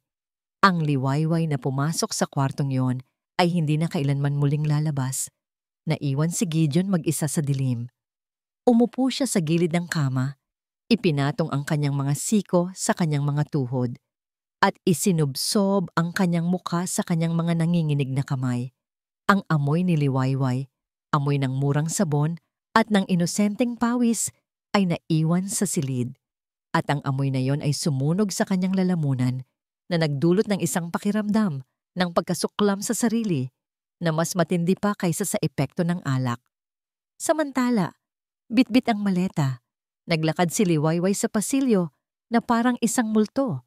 Ang Liwayway na pumasok sa kwartong yon ay hindi na kailanman muling lalabas. Naiwan si Gideon mag-isa sa dilim. Umupo siya sa gilid ng kama, ipinatong ang kanyang mga siko sa kanyang mga tuhod, at isinubsob ang kanyang mukha sa kanyang mga nanginginig na kamay. Ang amoy ni Liwayway, amoy ng murang sabon at ng inosenteng pawis ay naiwan sa silid. At ang amoy na yon ay sumunog sa kanyang lalamunan na nagdulot ng isang pakiramdam ng pagkasuklam sa sarili na mas matindi pa kaysa sa epekto ng alak. Samantala, bitbit ang maleta. Naglakad si Liwayway sa pasilyo na parang isang multo.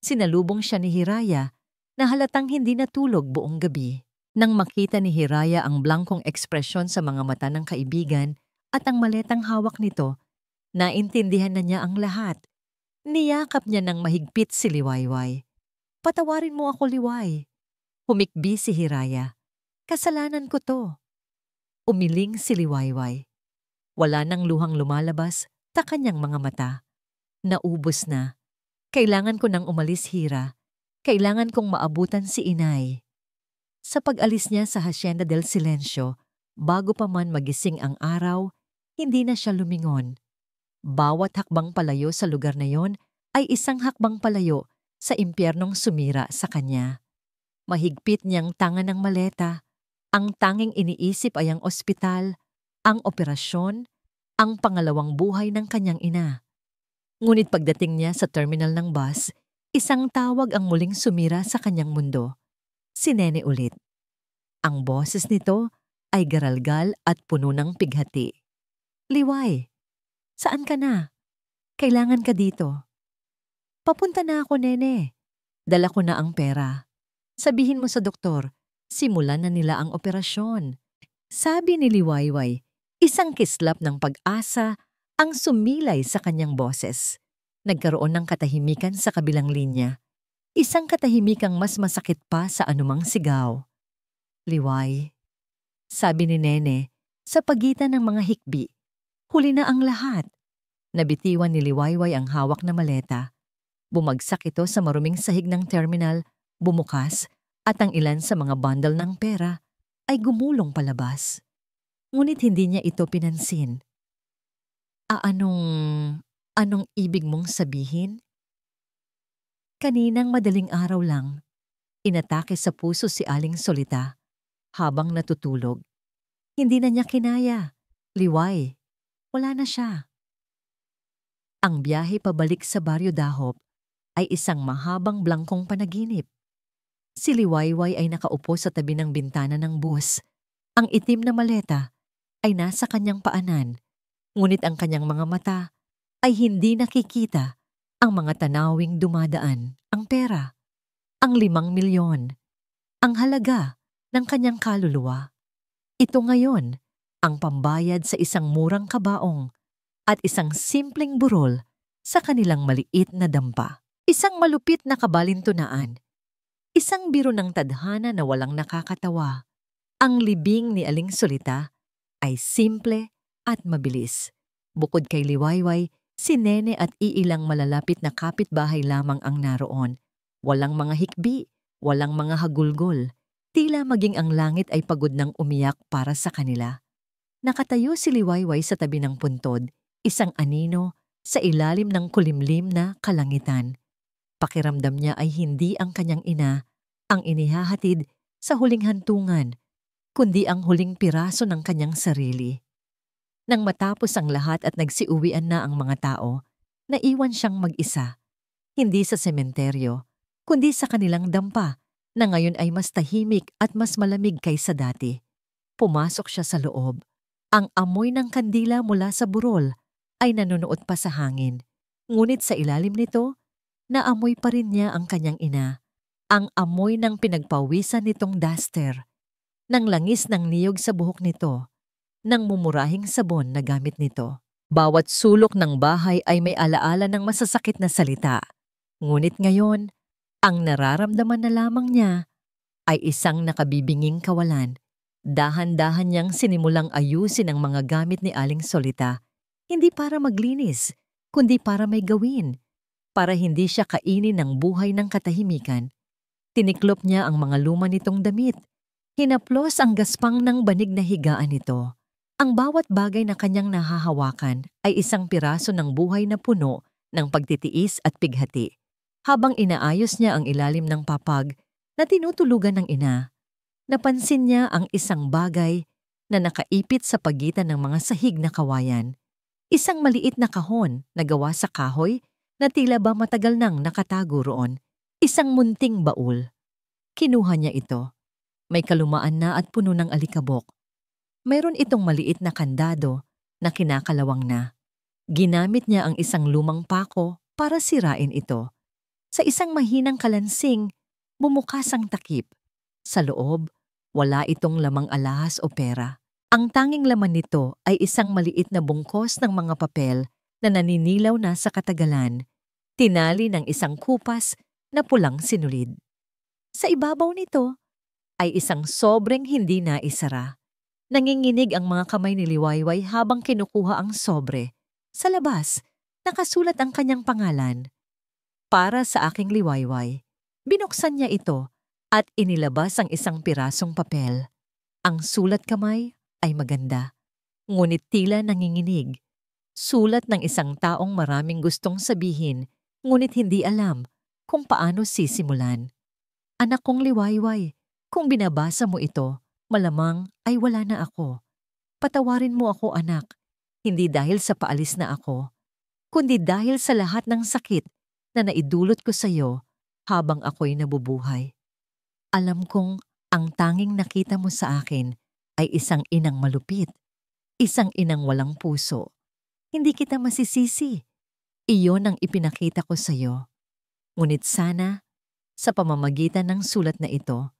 Sinalubong siya ni Hiraya na halatang hindi natulog buong gabi. Nang makita ni Hiraya ang blangkong ekspresyon sa mga mata ng kaibigan at ang maletang hawak nito, naintindihan na niya ang lahat. Niyakap niya ng mahigpit si Liwayway. Patawarin mo ako, Liway. Humikbi si Hiraya. Kasalanan ko to. Umiling si Liwayway. Wala nang luhang lumalabas sa kanyang mga mata. Naubos na. Kailangan ko nang umalis, Hira. Kailangan kong maabutan si inay. Sa pag-alis niya sa Hacienda del Silencio, bago pa man magising ang araw, hindi na siya lumingon. Bawat hakbang palayo sa lugar na yon ay isang hakbang palayo sa impyernong sumira sa kanya. Mahigpit niyang tangan ng maleta. Ang tanging iniisip ay ang ospital, ang operasyon, ang pangalawang buhay ng kanyang ina. Ngunit pagdating niya sa terminal ng bus, isang tawag ang muling sumira sa kanyang mundo. Si Nene ulit. Ang boses nito ay garalgal at puno ng pighati. Liway, saan ka na? Kailangan ka dito. Papunta na ako, Nene. Dala ko na ang pera. Sabihin mo sa doktor, simulan na nila ang operasyon. Sabi ni Liwayway, isang kislap ng pag-asa ang sumilay sa kanyang boses. Nagkaroon ng katahimikan sa kabilang linya. Isang katahimikang mas masakit pa sa anumang sigaw. Liway, sabi ni Nene, sa pagitan ng mga hikbi. Huli na ang lahat. Nabitiwan ni Liwayway ang hawak na maleta. Bumagsak ito sa maruming sahig ng terminal, bumukas, at ang ilan sa mga bundle ng pera ay gumulong palabas. Ngunit hindi niya ito pinansin. Anong ibig mong sabihin? Kaninang madaling araw lang, inatake sa puso si Aling Solita habang natutulog. Hindi na niya kinaya. Liway, wala na siya. Ang biyahe pabalik sa Baryo Dahop ay isang mahabang blangkong panaginip. Si Liwayway ay nakaupo sa tabi ng bintana ng bus. Ang itim na maleta ay nasa kanyang paanan, ngunit ang kanyang mga mata ay hindi nakikita ang mga tanawing dumadaan, ang pera, ang 5 milyon, ang halaga ng kanyang kaluluwa. Ito ngayon ang pambayad sa isang murang kabaong at isang simpleng burol sa kanilang maliit na dampa. Isang malupit na kabalintunaan. Isang biro ng tadhana na walang nakakatawa. Ang libing ni Aling Solita ay simple at mabilis. Bukod kay Liwayway, si Nene at iilang malalapit na kapitbahay lamang ang naroon. Walang mga hikbi, walang mga hagulgol. Tila maging ang langit ay pagod ng umiyak para sa kanila. Nakatayo si Liwayway sa tabi ng puntod, isang anino sa ilalim ng kulimlim na kalangitan. Pakiramdam niya ay hindi ang kanyang ina ang inihahatid sa huling hantungan, kundi ang huling piraso ng kanyang sarili. Nang matapos ang lahat at nagsiuwian na ang mga tao, naiwan siyang mag-isa. Hindi sa sementeryo, kundi sa kanilang dampa na ngayon ay mas tahimik at mas malamig kaysa dati. Pumasok siya sa loob. Ang amoy ng kandila mula sa burol ay nanunuot pa sa hangin. Ngunit sa ilalim nito, naamoy pa rin niya ang kanyang ina. Ang amoy ng pinagpawisan nitong duster, ng langis ng niyog sa buhok nito, ng mumurahing sabon na gamit nito. Bawat sulok ng bahay ay may alaala ng masasakit na salita. Ngunit ngayon, ang nararamdaman na lamang niya ay isang nakabibinging kawalan. Dahan-dahan niyang sinimulang ayusin ang mga gamit ni Aling Solita, hindi para maglinis, kundi para may gawin, para hindi siya kainin ng buhay ng katahimikan. Tiniklop niya ang mga luma nitong damit. Hinaplos ang gaspang ng banig na higaan nito. Ang bawat bagay na kanyang nahahawakan ay isang piraso ng buhay na puno ng pagtitiis at pighati. Habang inaayos niya ang ilalim ng papag na tinutulugan ng ina, napansin niya ang isang bagay na nakaipit sa pagitan ng mga sahig na kawayan. Isang maliit na kahon na gawa sa kahoy na tila ba matagal nang nakatago roon. Isang munting baul. Kinuha niya ito. May kalumaan na at puno ng alikabok. Mayroon itong maliit na kandado na kinakalawang na. Ginamit niya ang isang lumang pako para sirain ito. Sa isang mahinang kalansing, bumukas ang takip. Sa loob, wala itong lamang alahas o pera. Ang tanging laman nito ay isang maliit na bungkos ng mga papel na naninilaw na sa katagalan, tinali ng isang kupas na pulang sinulid. Sa ibabaw nito ay isang sobrang hindi naisara. Nanginginig ang mga kamay ni Liwayway habang kinukuha ang sobre. Sa labas, nakasulat ang kanyang pangalan. Para sa aking Liwayway. Binuksan niya ito at inilabas ang isang pirasong papel. Ang sulat kamay ay maganda, ngunit tila nanginginig. Sulat ng isang taong maraming gustong sabihin, ngunit hindi alam kung paano sisimulan. Anak kong Liwayway, kung binabasa mo ito, malamang ay wala na ako. Patawarin mo ako, anak, hindi dahil sa paalis na ako, kundi dahil sa lahat ng sakit na naidulot ko sa iyo habang ako'y nabubuhay. Alam kong ang tanging nakita mo sa akin ay isang inang malupit, isang inang walang puso. Hindi kita masisisi. Iyon ang ipinakita ko sa iyo. Ngunit sana, sa pamamagitan ng sulat na ito,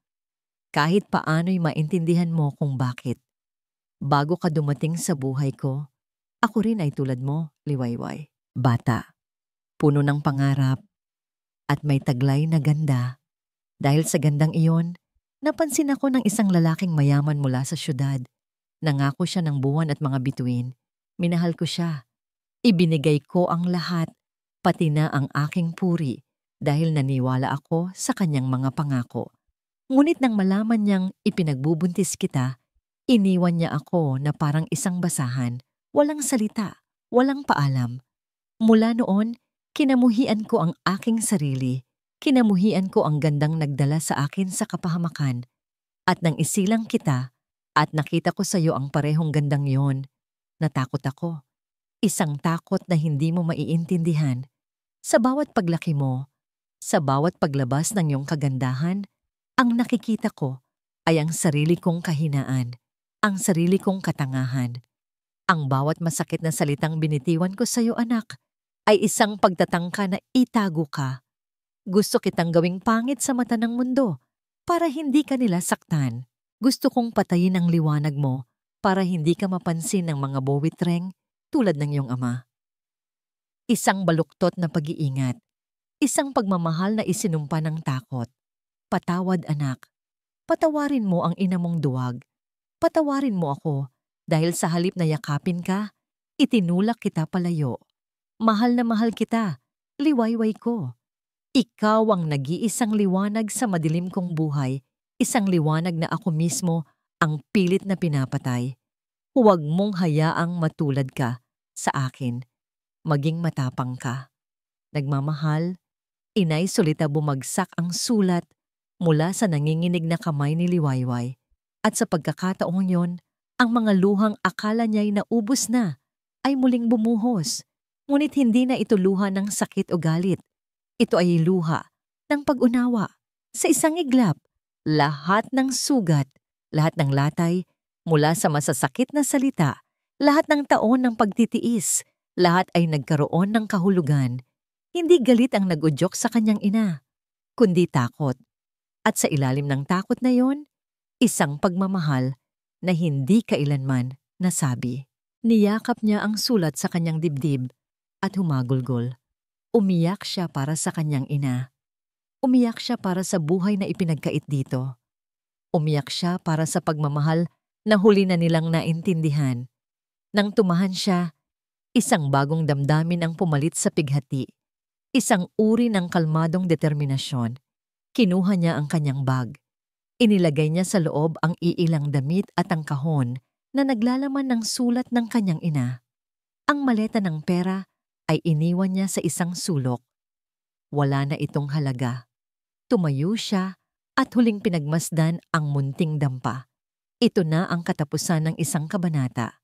kahit paano'y maintindihan mo kung bakit. Bago ka dumating sa buhay ko, ako rin ay tulad mo, Liwayway. Bata, puno ng pangarap, at may taglay na ganda. Dahil sa gandang iyon, napansin ako ng isang lalaking mayaman mula sa syudad. Nangako siya ng buwan at mga bituin. Minahal ko siya. Ibinigay ko ang lahat, pati na ang aking puri, dahil naniwala ako sa kanyang mga pangako. Ngunit nang malaman niyang ipinagbubuntis kita, iniwan niya ako na parang isang basahan, walang salita, walang paalam. Mula noon, kinamuhian ko ang aking sarili, kinamuhian ko ang gandang nagdala sa akin sa kapahamakan, at nang isilang kita at nakita ko sa iyo ang parehong gandang yon, natakot ako. Isang takot na hindi mo maiintindihan. Sa bawat paglaki mo, sa bawat paglabas ng iyong kagandahan, ang nakikita ko ay ang sarili kong kahinaan, ang sarili kong katangahan. Ang bawat masakit na salitang binitiwan ko sa iyo, anak, ay isang pagtatangka na itago ka. Gusto kitang gawing pangit sa mata ng mundo para hindi ka nila saktan. Gusto kong patayin ang liwanag mo para hindi ka mapansin ng mga bowitreng tulad ng iyong ama. Isang baluktot na pag-iingat, isang pagmamahal na isinumpa ng takot. Patawad, anak. Patawarin mo ang ina mong duwag. Patawarin mo ako dahil sa halip na yakapin ka, itinulak kita palayo. Mahal na mahal kita, Liwayway ko. Ikaw ang nag-iisang liwanag sa madilim kong buhay, isang liwanag na ako mismo ang pilit na pinapatay. Huwag mong hayaang matulad ka sa akin. Maging matapang ka. Nagmamahal, Inay Solita. Bumagsak ang sulat mula sa nanginginig na kamay ni Liwayway. At sa pagkakataong yon, ang mga luhang akala niya'y naubos na ay muling bumuhos. Ngunit hindi na ito luha ng sakit o galit. Ito ay luha ng pag-unawa. Sa isang iglap, lahat ng sugat, lahat ng latay, mula sa masasakit na salita, lahat ng taon ng pagtitiis, lahat ay nagkaroon ng kahulugan. Hindi galit ang nag-udyok sa kanyang ina, kundi takot. At sa ilalim ng takot na yon, isang pagmamahal na hindi kailanman nasabi. Niyakap niya ang sulat sa kanyang dibdib at humagulgol. Umiyak siya para sa kanyang ina. Umiyak siya para sa buhay na ipinagkait dito. Umiyak siya para sa pagmamahal na huli na nilang naintindihan. Nang tumahan siya, isang bagong damdamin ang pumalit sa pighati. Isang uri ng kalmadong determinasyon. Kinuha niya ang kanyang bag. Inilagay niya sa loob ang iilang damit at ang kahon na naglalaman ng sulat ng kanyang ina. Ang maleta ng pera ay iniwan niya sa isang sulok. Wala na itong halaga. Tumayo siya at huling pinagmasdan ang munting dampa. Ito na ang katapusan ng isang kabanata.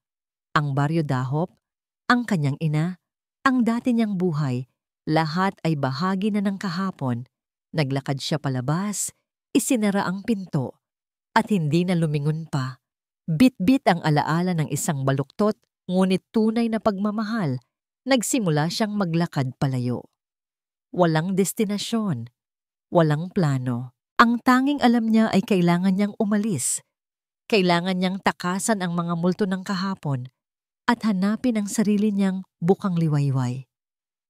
Ang Baryo Dahop, ang kanyang ina, ang dati niyang buhay, lahat ay bahagi na ng kahapon. Naglakad siya palabas, isinara ang pinto, at hindi na lumingon pa. Bit-bit ang alaala ng isang baluktot, ngunit tunay na pagmamahal. Nagsimula siyang maglakad palayo. Walang destinasyon, walang plano. Ang tanging alam niya ay kailangan niyang umalis. Kailangan niyang takasan ang mga multo ng kahapon at hanapin ang sarili niyang bukang Liwayway.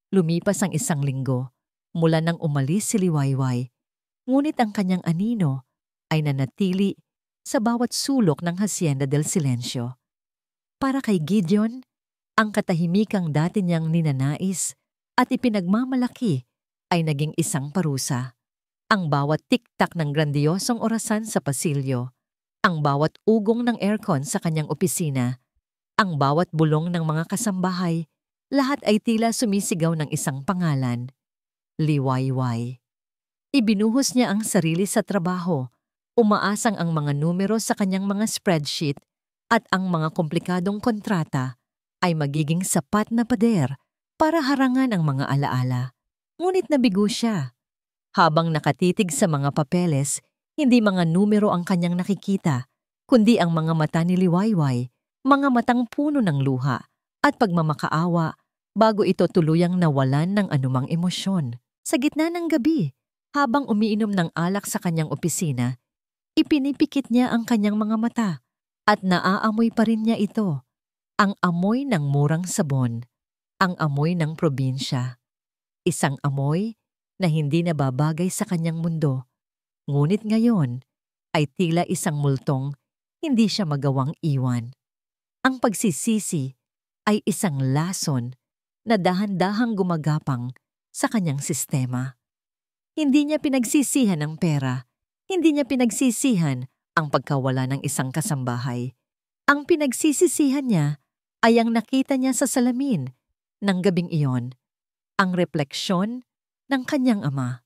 Lumipas ang isang linggo mula nang umalis si Liwayway, ngunit ang kanyang anino ay nanatili sa bawat sulok ng Hacienda del Silencio. Para kay Gideon, ang katahimikang dati niyang ninanais at ipinagmamalaki ay naging isang parusa. Ang bawat tiktak ng grandiyosong orasan sa pasilyo, ang bawat ugong ng aircon sa kanyang opisina, ang bawat bulong ng mga kasambahay, lahat ay tila sumisigaw ng isang pangalan, Liwayway. Ibinuhos niya ang sarili sa trabaho, umaasang ang mga numero sa kanyang mga spreadsheet at ang mga komplikadong kontrata ay magiging sapat na pader para harangan ang mga alaala. Ngunit nabigo siya. Habang nakatitig sa mga papeles, hindi mga numero ang kanyang nakikita, kundi ang mga mata ni Liwayway, mga matang puno ng luha at pagmamakaawa bago ito tuluyang nawalan ng anumang emosyon. Sa gitna ng gabi, habang umiinom ng alak sa kanyang opisina, ipinipikit niya ang kanyang mga mata at naaamoy pa rin niya ito. Ang amoy ng murang sabon, ang amoy ng probinsya. Isang amoy na hindi nababagay sa kanyang mundo. Ngunit ngayon ay tila isang multong hindi siya magawang iwan. Ang pagsisisi ay isang lason na dahan-dahang gumagapang sa kanyang sistema. Hindi niya pinagsisihan ang pera, hindi niya pinagsisihan ang pagkawala ng isang kasambahay. Ang pinagsisisihan niya ay ang nakita niya sa salamin ng gabing iyon, ang refleksyon ng kanyang ama,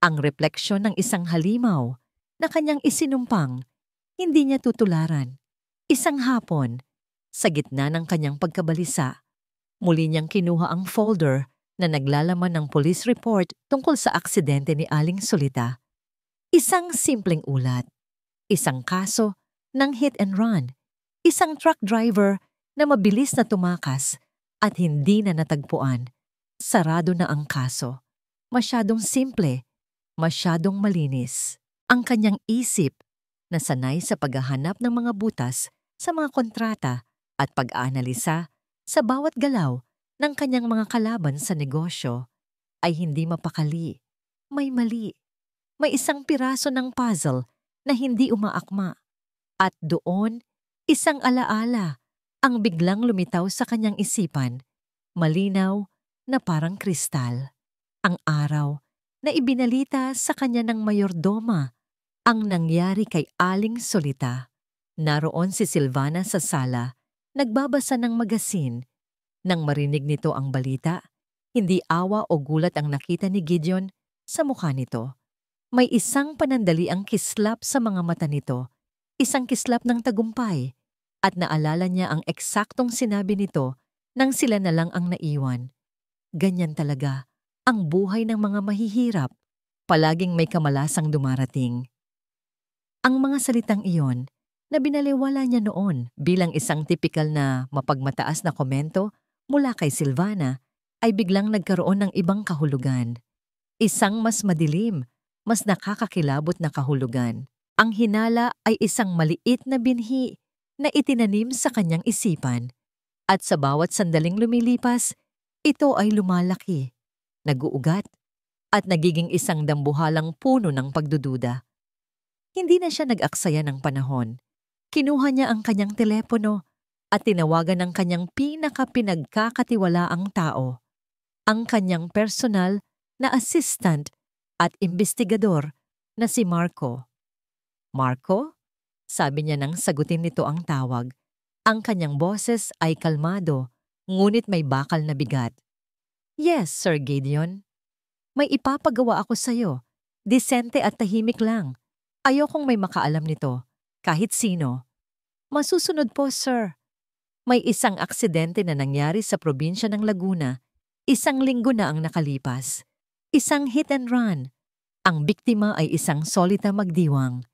ang refleksyon ng isang halimaw na kanyang isinumpang hindi niya tutularan. Isang hapon, sa gitna ng kanyang pagkabalisa, muli niyang kinuha ang folder na naglalaman ng police report tungkol sa aksidente ni Aling Solita. Isang simpleng ulat, isang kaso ng hit and run, isang truck driver na mabilis na tumakas at hindi na natagpuan. Sarado na ang kaso. Masyadong simple, masyadong malinis. Ang kanyang isip na sanay sa paghahanap ng mga butas sa mga kontrata at pag-aanalisa sa bawat galaw ng kanyang mga kalaban sa negosyo ay hindi mapakali. May mali. May isang piraso ng puzzle na hindi umaakma. At doon, isang alaala ang biglang lumitaw sa kanyang isipan, malinaw na parang kristal. Ang araw na ibinalita sa kanya ng mayordoma ang nangyari kay Aling Solita. Naroon si Silvana sa sala, nagbabasa ng magasin. Nang marinig nito ang balita, hindi awa o gulat ang nakita ni Gideon sa mukha nito. May isang panandaliang kislap sa mga mata nito, isang kislap ng tagumpay, at naalala niya ang eksaktong sinabi nito nang sila na lang ang naiwan. Ganyan talaga ang buhay ng mga mahihirap, palaging may kamalasang dumarating. Ang mga salitang iyon na binaliwala niya noon bilang isang tipikal na mapagmataas na komento mula kay Silvana ay biglang nagkaroon ng ibang kahulugan. Isang mas madilim, mas nakakakilabot na kahulugan. Ang hinala ay isang maliit na binhi na itinanim sa kanyang isipan at sa bawat sandaling lumilipas, ito ay lumalaki, naguugat, at nagiging isang dambuhalang puno ng pagdududa. Hindi na siya nag-aksaya ng panahon. Kinuha niya ang kanyang telepono at tinawagan ng kanyang pinakapinagkakatiwalaang tao, ang kanyang personal na assistant at investigador na si Marco. Marco? Sabi niya nang sagutin nito ang tawag. Ang kanyang boses ay kalmado, ngunit may bakal na bigat. Yes, Sir Gideon. May ipapagawa ako sa'yo. Disente at tahimik lang. Ayokong may makaalam nito, kahit sino. Masusunod po, sir. May isang aksidente na nangyari sa probinsya ng Laguna. 1 linggo na ang nakalipas. Isang hit and run. Ang biktima ay isang Solita Magdiwang.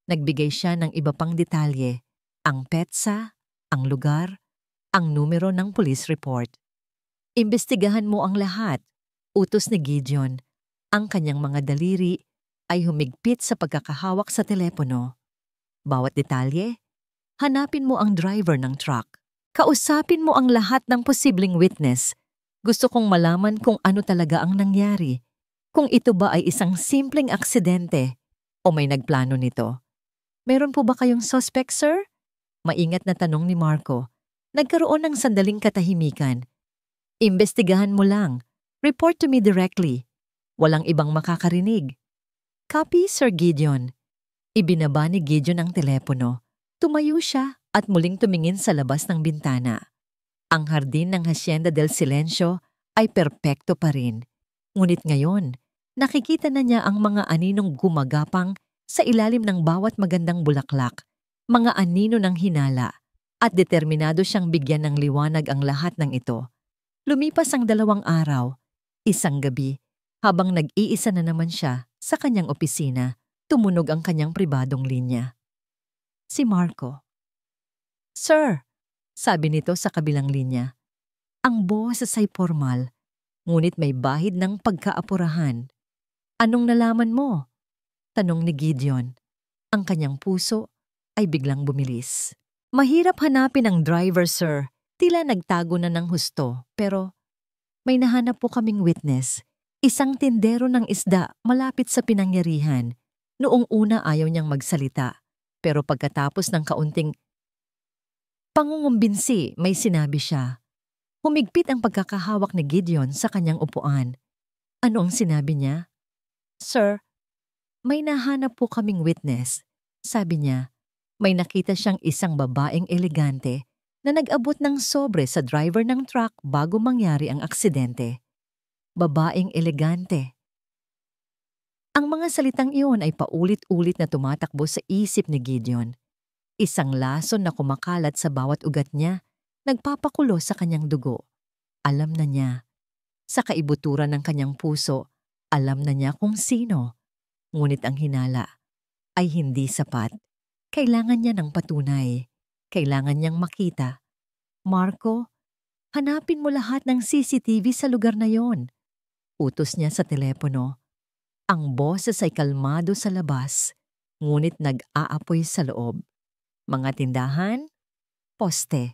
Nagbigay siya ng iba pang detalye. Ang petsa, ang lugar, ang numero ng police report. Imbestigahan mo ang lahat, utos ni Gideon. Ang kanyang mga daliri ay humigpit sa pagkakahawak sa telepono. Bawat detalye, hanapin mo ang driver ng truck. Kausapin mo ang lahat ng posibleng witness. Gusto kong malaman kung ano talaga ang nangyari. Kung ito ba ay isang simpleng aksidente o may nagplano nito. Meron po ba kayong suspect, sir? Maingat na tanong ni Marco. Nagkaroon ng sandaling katahimikan. Imbestigahan mo lang. Report to me directly. Walang ibang makakarinig. Copy, Sir Gideon. Ibinaba ni Gideon ang telepono. Tumayo siya at muling tumingin sa labas ng bintana. Ang hardin ng Hacienda del Silencio ay perpekto pa rin. Ngunit ngayon, nakikita na niya ang mga aninong gumagapang sa ilalim ng bawat magandang bulaklak, mga anino ng hinala, at determinado siyang bigyan ng liwanag ang lahat ng ito. Lumipas ang 2 araw, isang gabi, habang nag-iisa na naman siya sa kanyang opisina, tumunog ang kanyang pribadong linya. Si Marco. Sir, sabi nito sa kabilang linya. Ang boses ay formal, ngunit may bahid ng pagkaapurahan. Anong nalaman mo? Tanong ni Gideon. Ang kanyang puso ay biglang bumilis. Mahirap hanapin ang driver, sir. Tila nagtago na ng husto, pero may nahanap po kaming witness. Isang tindero ng isda malapit sa pinangyarihan. Noong una ayaw niyang magsalita, pero pagkatapos ng kaunting pangungumbinsi, may sinabi siya. Humigpit ang pagkakahawak ni Gideon sa kanyang upuan. Ano ang sinabi niya? Sir, may nahanap po kaming witness. Sabi niya, may nakita siyang isang babaeng elegante na nag-abot ng sobre sa driver ng truck bago mangyari ang aksidente. Babaeng elegante. Ang mga salitang iyon ay paulit-ulit na tumatakbo sa isip ni Gideon. Isang lason na kumakalat sa bawat ugat niya, nagpapakulo sa kanyang dugo. Alam na niya. Sa kaibuturan ng kanyang puso, alam na niya kung sino. Ngunit ang hinala ay hindi sapat. Kailangan niya ng patunay. Kailangan niyang makita. Marco, hanapin mo lahat ng CCTV sa lugar na yon. Utos niya sa telepono. Ang boses ay kalmado sa labas, ngunit nag-aapoy sa loob. Mga tindahan, poste.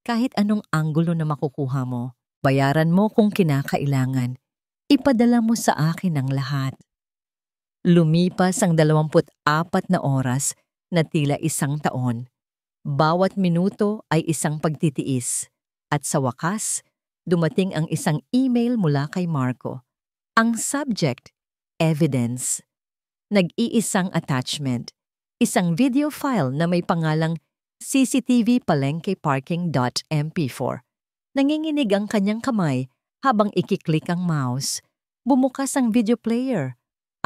Kahit anong anggulo na makukuha mo, bayaran mo kung kinakailangan. Ipadala mo sa akin ang lahat. Lumipas ang 24 na oras na tila 1 taon. Bawat minuto ay isang pagtitiis. At sa wakas, dumating ang isang email mula kay Marco. Ang subject, evidence. Nag-iisang attachment. Isang video file na may pangalang CCTV Palengke Parking.mp4. Nanginginig ang kanyang kamay habang ikiklik ang mouse. Bumukas ang video player.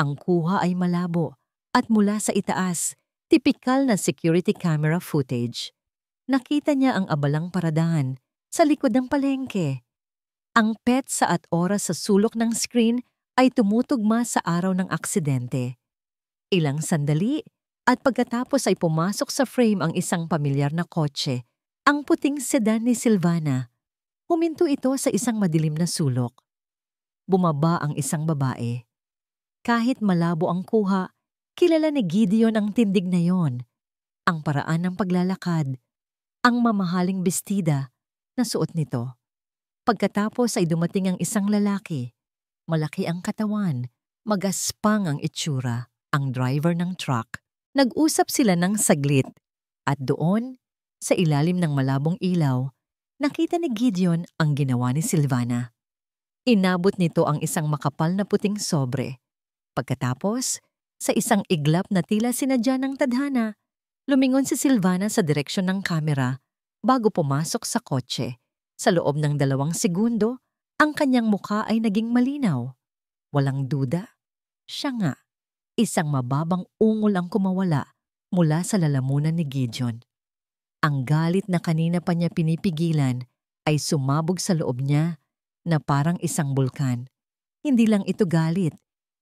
Ang kuha ay malabo at mula sa itaas, tipikal na security camera footage. Nakita niya ang abalang paradahan sa likod ng palengke. Ang petsa at oras sa sulok ng screen ay tumutugma sa araw ng aksidente. Ilang sandali at pagkatapos ay pumasok sa frame ang isang pamilyar na kotse, ang puting sedan ni Silvana. Huminto ito sa isang madilim na sulok. Bumaba ang isang babae. Kahit malabo ang kuha, kilala ni Gideon ang tindig na yon. Ang paraan ng paglalakad, ang mamahaling bestida na suot nito. Pagkatapos ay dumating ang isang lalaki. Malaki ang katawan, magaspang ang itsura, ang driver ng truck. Nag-usap sila ng saglit at doon, sa ilalim ng malabong ilaw, nakita ni Gideon ang ginawa ni Silvana. Inabot nito ang isang makapal na puting sobre. Pagkatapos, sa isang iglap na tila sinadya ng tadhana, lumingon si Silvana sa direksyon ng kamera bago pumasok sa kotse. Sa loob ng 2 segundo, ang kanyang mukha ay naging malinaw. Walang duda, siya nga. Isang mababang ungol ang kumawala mula sa lalamunan ni Gideon. Ang galit na kanina pa niya pinipigilan ay sumabog sa loob niya na parang isang bulkan. Hindi lang ito galit,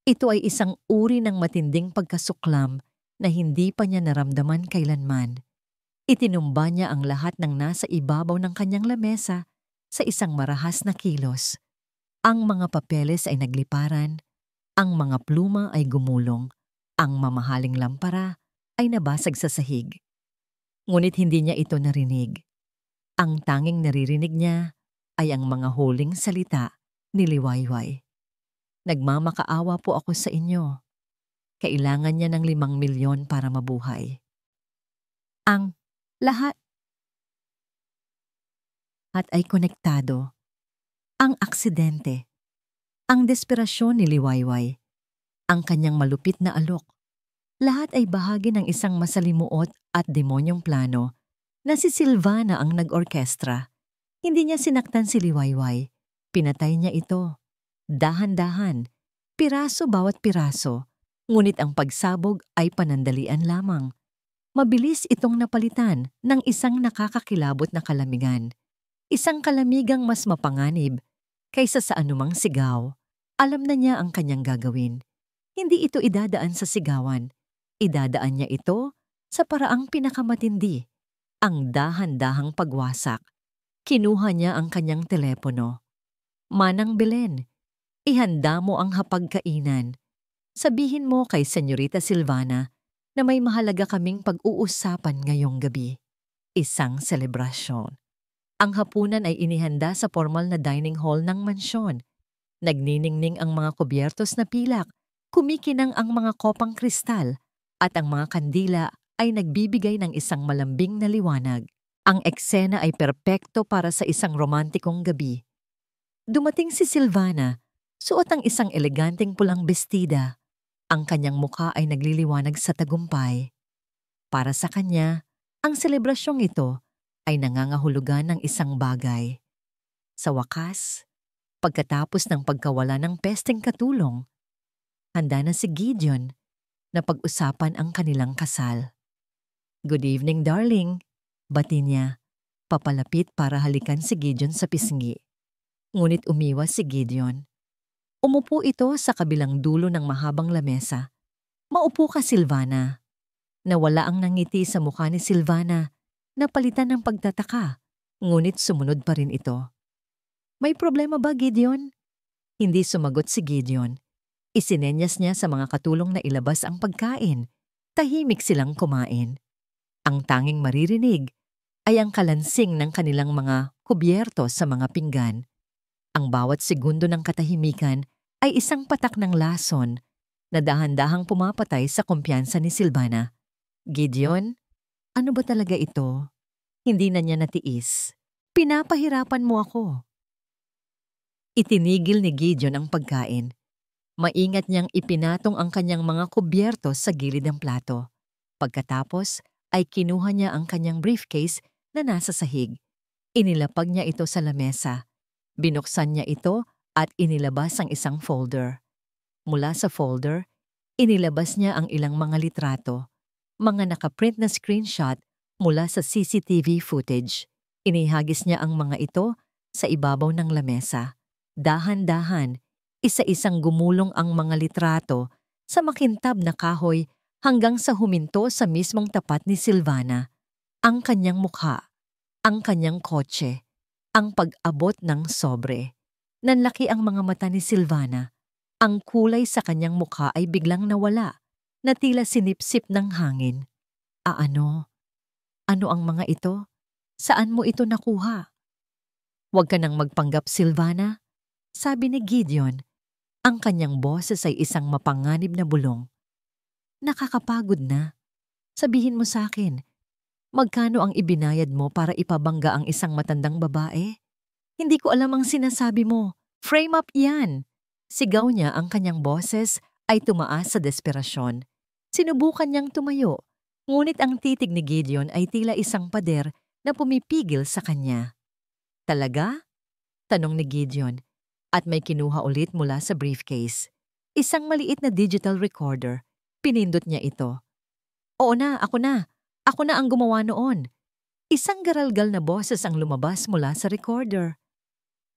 ito ay isang uri ng matinding pagkasuklam na hindi pa niya naramdaman kailanman. Itinumba niya ang lahat ng nasa ibabaw ng kanyang lamesa sa isang marahas na kilos. Ang mga papeles ay nagliparan, ang mga pluma ay gumulong, ang mamahaling lampara ay nabasag sa sahig. Ngunit hindi niya ito narinig. Ang tanging naririnig niya ay ang mga huling salita ni Liwayway. Nagmamakaawa po ako sa inyo. Kailangan niya ng 5 milyon para mabuhay. Ang lahat at ay konektado. Ang aksidente, ang desperasyon ni Liwayway, ang kanyang malupit na alok. Lahat ay bahagi ng isang masalimuot at demonyong plano na si Silvana ang nag-orkestra. Hindi niya sinaktan si Liwayway. Pinatay niya ito. Dahan-dahan, piraso bawat piraso. Ngunit ang pagsabog ay panandalian lamang. Mabilis itong napalitan ng isang nakakakilabot na kalamigan. Isang kalamigang mas mapanganib kaysa sa anumang sigaw. Alam na niya ang kanyang gagawin. Hindi ito idadaan sa sigawan. Idadaan niya ito sa paraang pinakamatindi, ang dahan-dahang pagwasak. Kinuha niya ang kanyang telepono. Manang Belen, ihanda mo ang hapagkainan. Sabihin mo kay Senyorita Silvana na may mahalaga kaming pag-uusapan ngayong gabi. Isang selebrasyon. Ang hapunan ay inihanda sa formal na dining hall ng mansyon. Nagniningning ang mga kubyertos na pilak, kumikinang ang mga kopang kristal, at ang mga kandila ay nagbibigay ng isang malambing na liwanag. Ang eksena ay perpekto para sa isang romantikong gabi. Dumating si Silvana, suot ang isang eleganteng pulang bestida. Ang kanyang mukha ay nagliliwanag sa tagumpay. Para sa kanya, ang selebrasyong ito ay nangangahulugan ng isang bagay. Sa wakas, pagkatapos ng pagkawala ng pesteng katulong, handa na si Gideon na pag-usapan ang kanilang kasal. "Good evening, darling," bati niya, papalapit para halikan si Gideon sa pisngi. Ngunit umiwas si Gideon. Umupo ito sa kabilang dulo ng mahabang lamesa. "Maupo ka, Silvana." Nawala ang nangiti sa mukha ni Silvana, napalitan ng pagtataka, ngunit sumunod pa rin ito. "May problema ba, Gideon?" Hindi sumagot si Gideon. Isinenyas niya sa mga katulong na ilabas ang pagkain. Tahimik silang kumain. Ang tanging maririnig ay ang kalansing ng kanilang mga kubyerto sa mga pinggan. Ang bawat segundo ng katahimikan ay isang patak ng lason na dahan-dahang pumapatay sa kumpiyansa ni Silvana. "Gideon, ano ba talaga ito?" Hindi na niya natiis. "Pinapahirapan mo ako." Itinigil ni Gideon ang pagkain. Maingat niyang ipinatong ang kanyang mga kubyerto sa gilid ng plato. Pagkatapos ay kinuha niya ang kanyang briefcase na nasa sahig. Inilapag niya ito sa lamesa. Binuksan niya ito at inilabas ang isang folder. Mula sa folder, inilabas niya ang ilang mga litrato, mga nakaprint na screenshot mula sa CCTV footage. Inihagis niya ang mga ito sa ibabaw ng lamesa. Dahan-dahan, isa-isang gumulong ang mga litrato sa makintab na kahoy hanggang sa huminto sa mismong tapat ni Silvana. Ang kanyang mukha, ang kanyang kotse, ang pag-abot ng sobre. Nanlaki ang mga mata ni Silvana. Ang kulay sa kanyang mukha ay biglang nawala, na tila sinipsip ng hangin. Ano? Ano ang mga ito? Saan mo ito nakuha?" "Huwag ka nang magpanggap, Silvana," sabi ni Gideon. Ang kanyang boses ay isang mapanganib na bulong. "Nakakapagod na. Sabihin mo sa akin, magkano ang ibinayad mo para ipabangga ang isang matandang babae? Hindi ko alam ang sinasabi mo. Frame up yan." Sigaw niya, ang kanyang boses ay tumaas sa desperasyon. Sinubukan niyang tumayo, ngunit ang titig ni Gideon ay tila isang pader na pumipigil sa kanya. "Talaga?" tanong ni Gideon, at may kinuha ulit mula sa briefcase. Isang maliit na digital recorder. Pinindot niya ito. "Oo na, ako na. Ako na ang gumawa noon." Isang garalgal na boses ang lumabas mula sa recorder.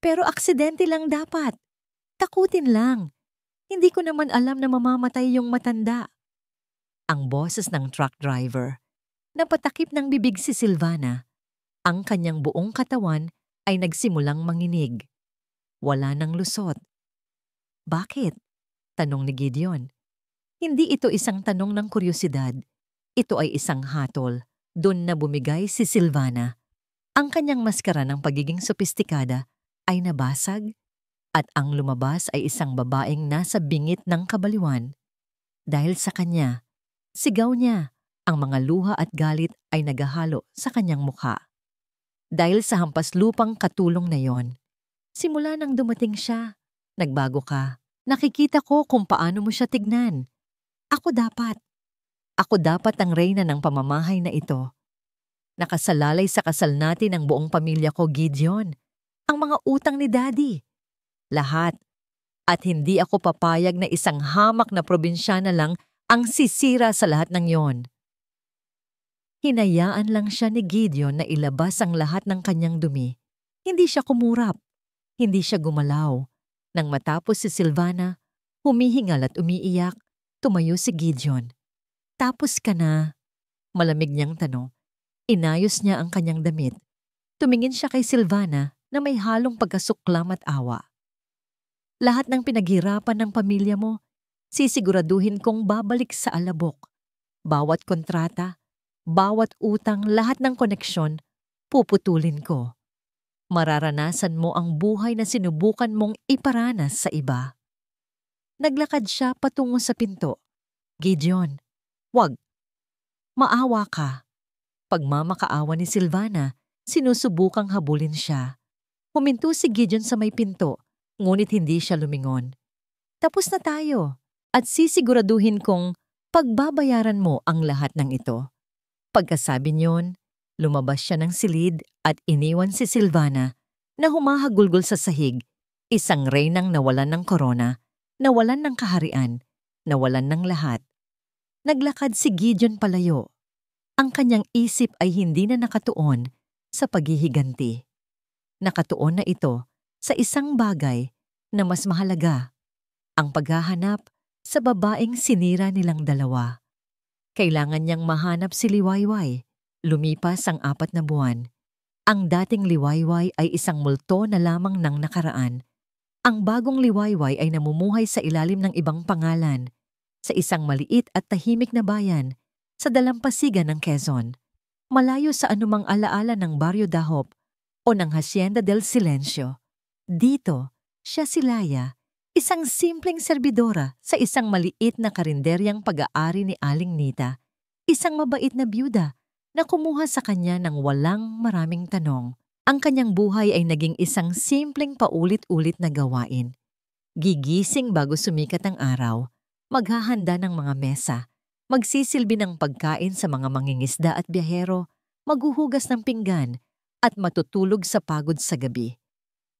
"Pero aksidente lang dapat. Takutin lang. Hindi ko naman alam na mamamatay yung matanda." Ang boses ng truck driver. Napatakip ng bibig si Silvana. Ang kanyang buong katawan ay nagsimulang manginig. Wala nang lusot. "Bakit?" tanong ni Gideon. Hindi ito isang tanong ng kuryosidad. Ito ay isang hatol. Doon na bumigay si Silvana. Ang kanyang maskara ng pagiging sopistikada ay nabasag at ang lumabas ay isang babaeng nasa bingit ng kabaliwan. Dahil sa kanya, sigaw niya, Ang mga luha at galit ay nagahalo sa kanyang mukha. Dahil sa hampaslupang katulong na yon, simula nang dumating siya, nagbago ka. Nakikita ko kung paano mo siya tignan. Ako dapat. Ako dapat ang reyna ng pamamahay na ito. Nakasalalay sa kasal natin ang buong pamilya ko, Gideon. Ang mga utang ni Daddy. Lahat. At hindi ako papayag na isang hamak na probinsyana lang ang sisira sa lahat ng yon. Hinayaan lang siya ni Gideon na ilabas ang lahat ng kanyang dumi. Hindi siya kumurap. Hindi siya gumalaw. Nang matapos si Silvana, humihingal at umiiyak, tumayo si Gideon. Tapos ka na? Malamig niyang tanong. Inayos niya ang kanyang damit. Tumingin siya kay Silvana na may halong pagkasuklam at awa. Lahat ng pinaghirapan ng pamilya mo, sisiguraduhin kong babalik sa alabok. Bawat kontrata, bawat utang, lahat ng koneksyon, puputulin ko. Mararanasan mo ang buhay na sinubukan mong iparanas sa iba. Naglakad siya patungo sa pinto. Gideon, wag. Maawa ka. Pagmamakaawa ni Silvana, sinusubukang habulin siya. Huminto si Gideon sa may pinto, ngunit hindi siya lumingon. Tapos na tayo, at sisiguraduhin kong pagbabayaran mo ang lahat ng ito. Pagkasabi niyon, lumabas siya ng silid at iniwan si Silvana na humahagulgol sa sahig, isang reynang nawalan ng korona, nawalan ng kaharian, nawalan ng lahat. Naglakad si Gideon palayo. Ang kanyang isip ay hindi na nakatuon sa paghihiganti. Nakatuon na ito sa isang bagay na mas mahalaga, ang paghahanap sa babaeng sinira nilang dalawa. Kailangan niyang mahanap si Liwayway. Lumipas ang 4 na buwan. Ang dating Liwayway ay isang multo na lamang ng nakaraan. Ang bagong Liwayway ay namumuhay sa ilalim ng ibang pangalan, sa isang maliit at tahimik na bayan, sa dalampasigan ng Quezon, malayo sa anumang alaala ng Barrio Dahop o ng Hacienda del Silencio. Dito, siya si Laya, isang simpleng serbidora sa isang maliit na karinderyang pag-aari ni Aling Nita, isang mabait na byuda na kumuha sa kanya ng walang maraming tanong. Ang kanyang buhay ay naging isang simpleng paulit-ulit na gawain. Gigising bago sumikat ang araw, maghahanda ng mga mesa, magsisilbi ng pagkain sa mga mangingisda at biyahero, maghuhugas ng pinggan, at matutulog sa pagod sa gabi.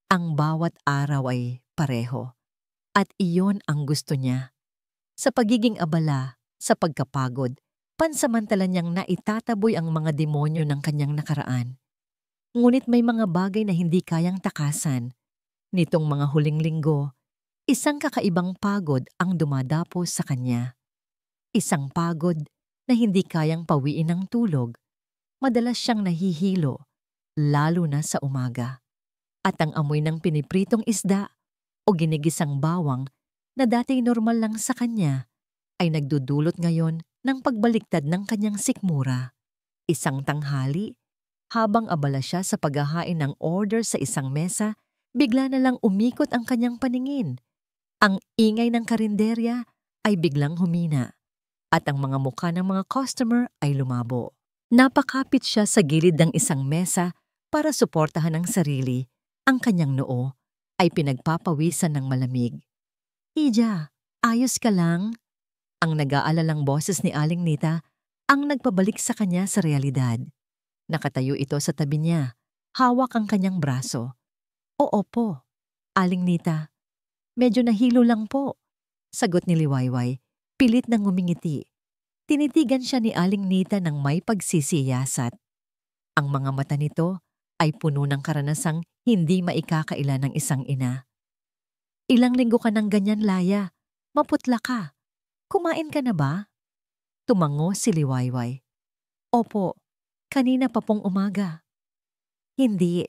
Ang bawat araw ay pareho. At iyon ang gusto niya. Sa pagiging abala, sa pagkapagod, pansamantala niyang naitataboy ang mga demonyo ng kanyang nakaraan. Ngunit may mga bagay na hindi kayang takasan. Nitong mga huling linggo, isang kakaibang pagod ang dumadapo sa kanya. Isang pagod na hindi kayang pawiin ng tulog. Madalas siyang nahihilo, lalo na sa umaga. At ang amoy ng pinipritong isda o ginigisang bawang na dati normal lang sa kanya ay nagdudulot ngayon ng pagbaliktad ng kanyang sikmura. Isang tanghali, habang abala siya sa paghahain ng order sa isang mesa, bigla na lang umikot ang kanyang paningin. Ang ingay ng karinderya ay biglang humina at ang mga mukha ng mga customer ay lumabo. Napakapit siya sa gilid ng isang mesa para suportahan ang sarili. Ang kanyang noo ay pinagpapawisan ng malamig. Ija, ayos ka lang? Ang nag-aalalang boses ni Aling Nita ang nagpabalik sa kanya sa realidad. Nakatayo ito sa tabi niya, hawak ang kanyang braso. Oo po, Aling Nita. Medyo nahilo lang po, sagot ni Liwayway, pilit nang ngumingiti. Tinitigan siya ni Aling Nita ng may pagsisiyasat. Ang mga mata nito ay puno ng karanasang hindi maikakaila ng isang ina. Ilang linggo ka ng ganyan, Laya. Maputla ka. Kumain ka na ba? Tumango si Liwayway. Opo, kanina pa pong umaga. Hindi,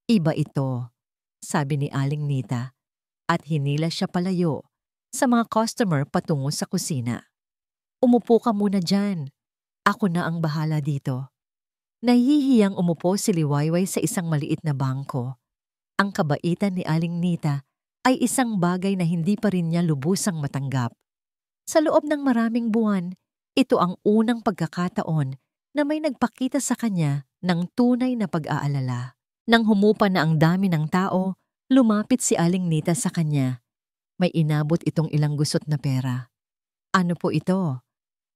iba ito, sabi ni Aling Nita at hinila siya palayo sa mga customer patungo sa kusina. Umupo ka muna dyan. Ako na ang bahala dito. Nahihiyang umupo si Liwayway sa isang maliit na bangko. Ang kabaitan ni Aling Nita ay isang bagay na hindi pa rin niya lubusang matanggap. Sa loob ng maraming buwan, Ito ang unang pagkakataon na may nagpakita sa kanya ng tunay na pag-aalala. Nang humupa na ang dami ng tao, lumapit si Aling Nita sa kanya. May inabot itong ilang gusot na pera. Ano po ito?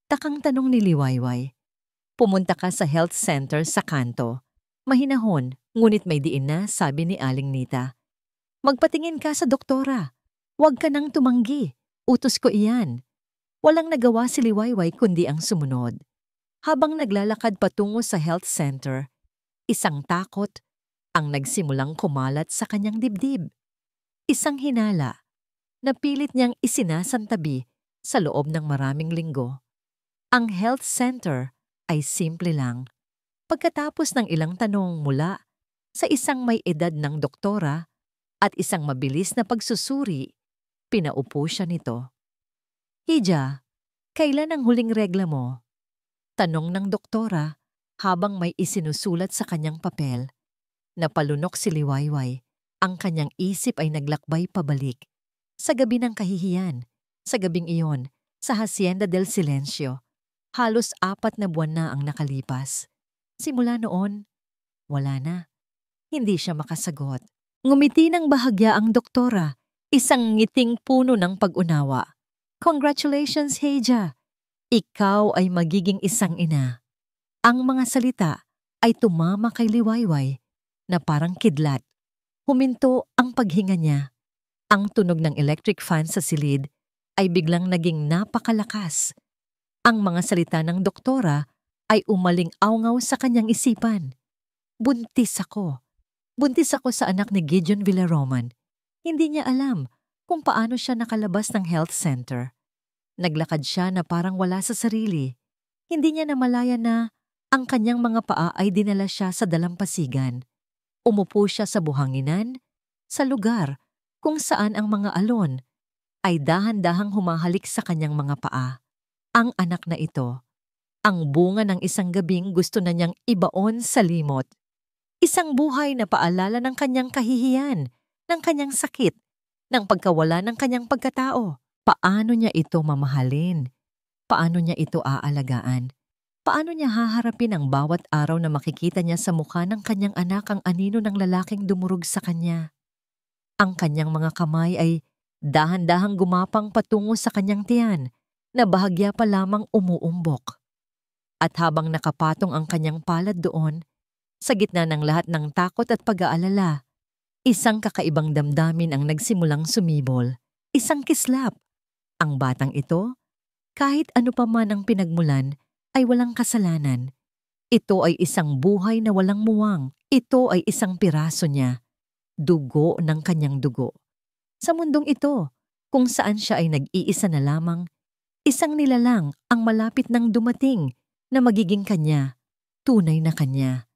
Takang tanong ni Liwayway. Pumunta ka sa health center sa kanto. Mahinahon, ngunit may diin na, sabi ni Aling Nita. Magpatingin ka sa doktora. Huwag ka nang tumanggi. Utos ko iyan. Walang nagawa si Liwayway kundi ang sumunod. Habang naglalakad patungo sa health center, isang takot ang nagsimulang kumalat sa kanyang dibdib. Isang hinala na pilit niyang isinasantabi sa loob ng maraming linggo. Ang health center ay simple lang. Pagkatapos ng ilang tanong mula sa isang may edad ng doktora at isang mabilis na pagsusuri, pinaupo siya nito. Hija, kailan ang huling regla mo? Tanong ng doktora habang may isinusulat sa kanyang papel. Napalunok si Liwayway. Ang kanyang isip ay naglakbay pabalik. Sa gabi ng kahihiyan, sa gabing iyon, sa Hacienda del Silencio, halos 4 na buwan na ang nakalipas. Simula noon, wala na. Hindi siya makasagot. Ngumiti ng bahagya ang doktora, isang ngiting puno ng pag-unawa. Congratulations, Heija! Ikaw ay magiging isang ina. Ang mga salita ay tumama kay Liwayway na parang kidlat. Huminto ang paghinga niya. Ang tunog ng electric fan sa silid ay biglang naging napakalakas. Ang mga salita ng doktora ay umaling-awngaw sa kanyang isipan. Buntis ako. Buntis ako sa anak ni Gideon Villaroman. Hindi niya alam kung paano siya nakalabas ng health center. Naglakad siya na parang wala sa sarili. Hindi niya namalaya na ang kanyang mga paa ay dinala siya sa dalampasigan. Umupo siya sa buhanginan, sa lugar kung saan ang mga alon ay dahan-dahang humahalik sa kanyang mga paa. Ang anak na ito, ang bunga ng isang gabing gusto na niyang ibaon sa limot. Isang buhay na paalala ng kanyang kahihiyan, ng kanyang sakit, ng pagkawala ng kanyang pagkatao. Paano niya ito mamahalin? Paano niya ito aalagaan? Paano niya haharapin ang bawat araw na makikita niya sa mukha ng kanyang anak ang anino ng lalaking dumurog sa kanya? Ang kanyang mga kamay ay dahan-dahang gumapang patungo sa kanyang tiyan na bahagya pa lamang umuumbok. At habang nakapatong ang kanyang palad doon, sa gitna ng lahat ng takot at pag-aalala, isang kakaibang damdamin ang nagsimulang sumibol, isang kislap. Ang batang ito, kahit ano pa man ang pinagmulan, ay walang kasalanan. Ito ay isang buhay na walang muwang. Ito ay isang piraso niya. Dugo ng kanyang dugo. Sa mundong ito, kung saan siya ay nag-iisa na lamang, isang nilalang ang malapit nang dumating na magiging kanya, tunay na kanya.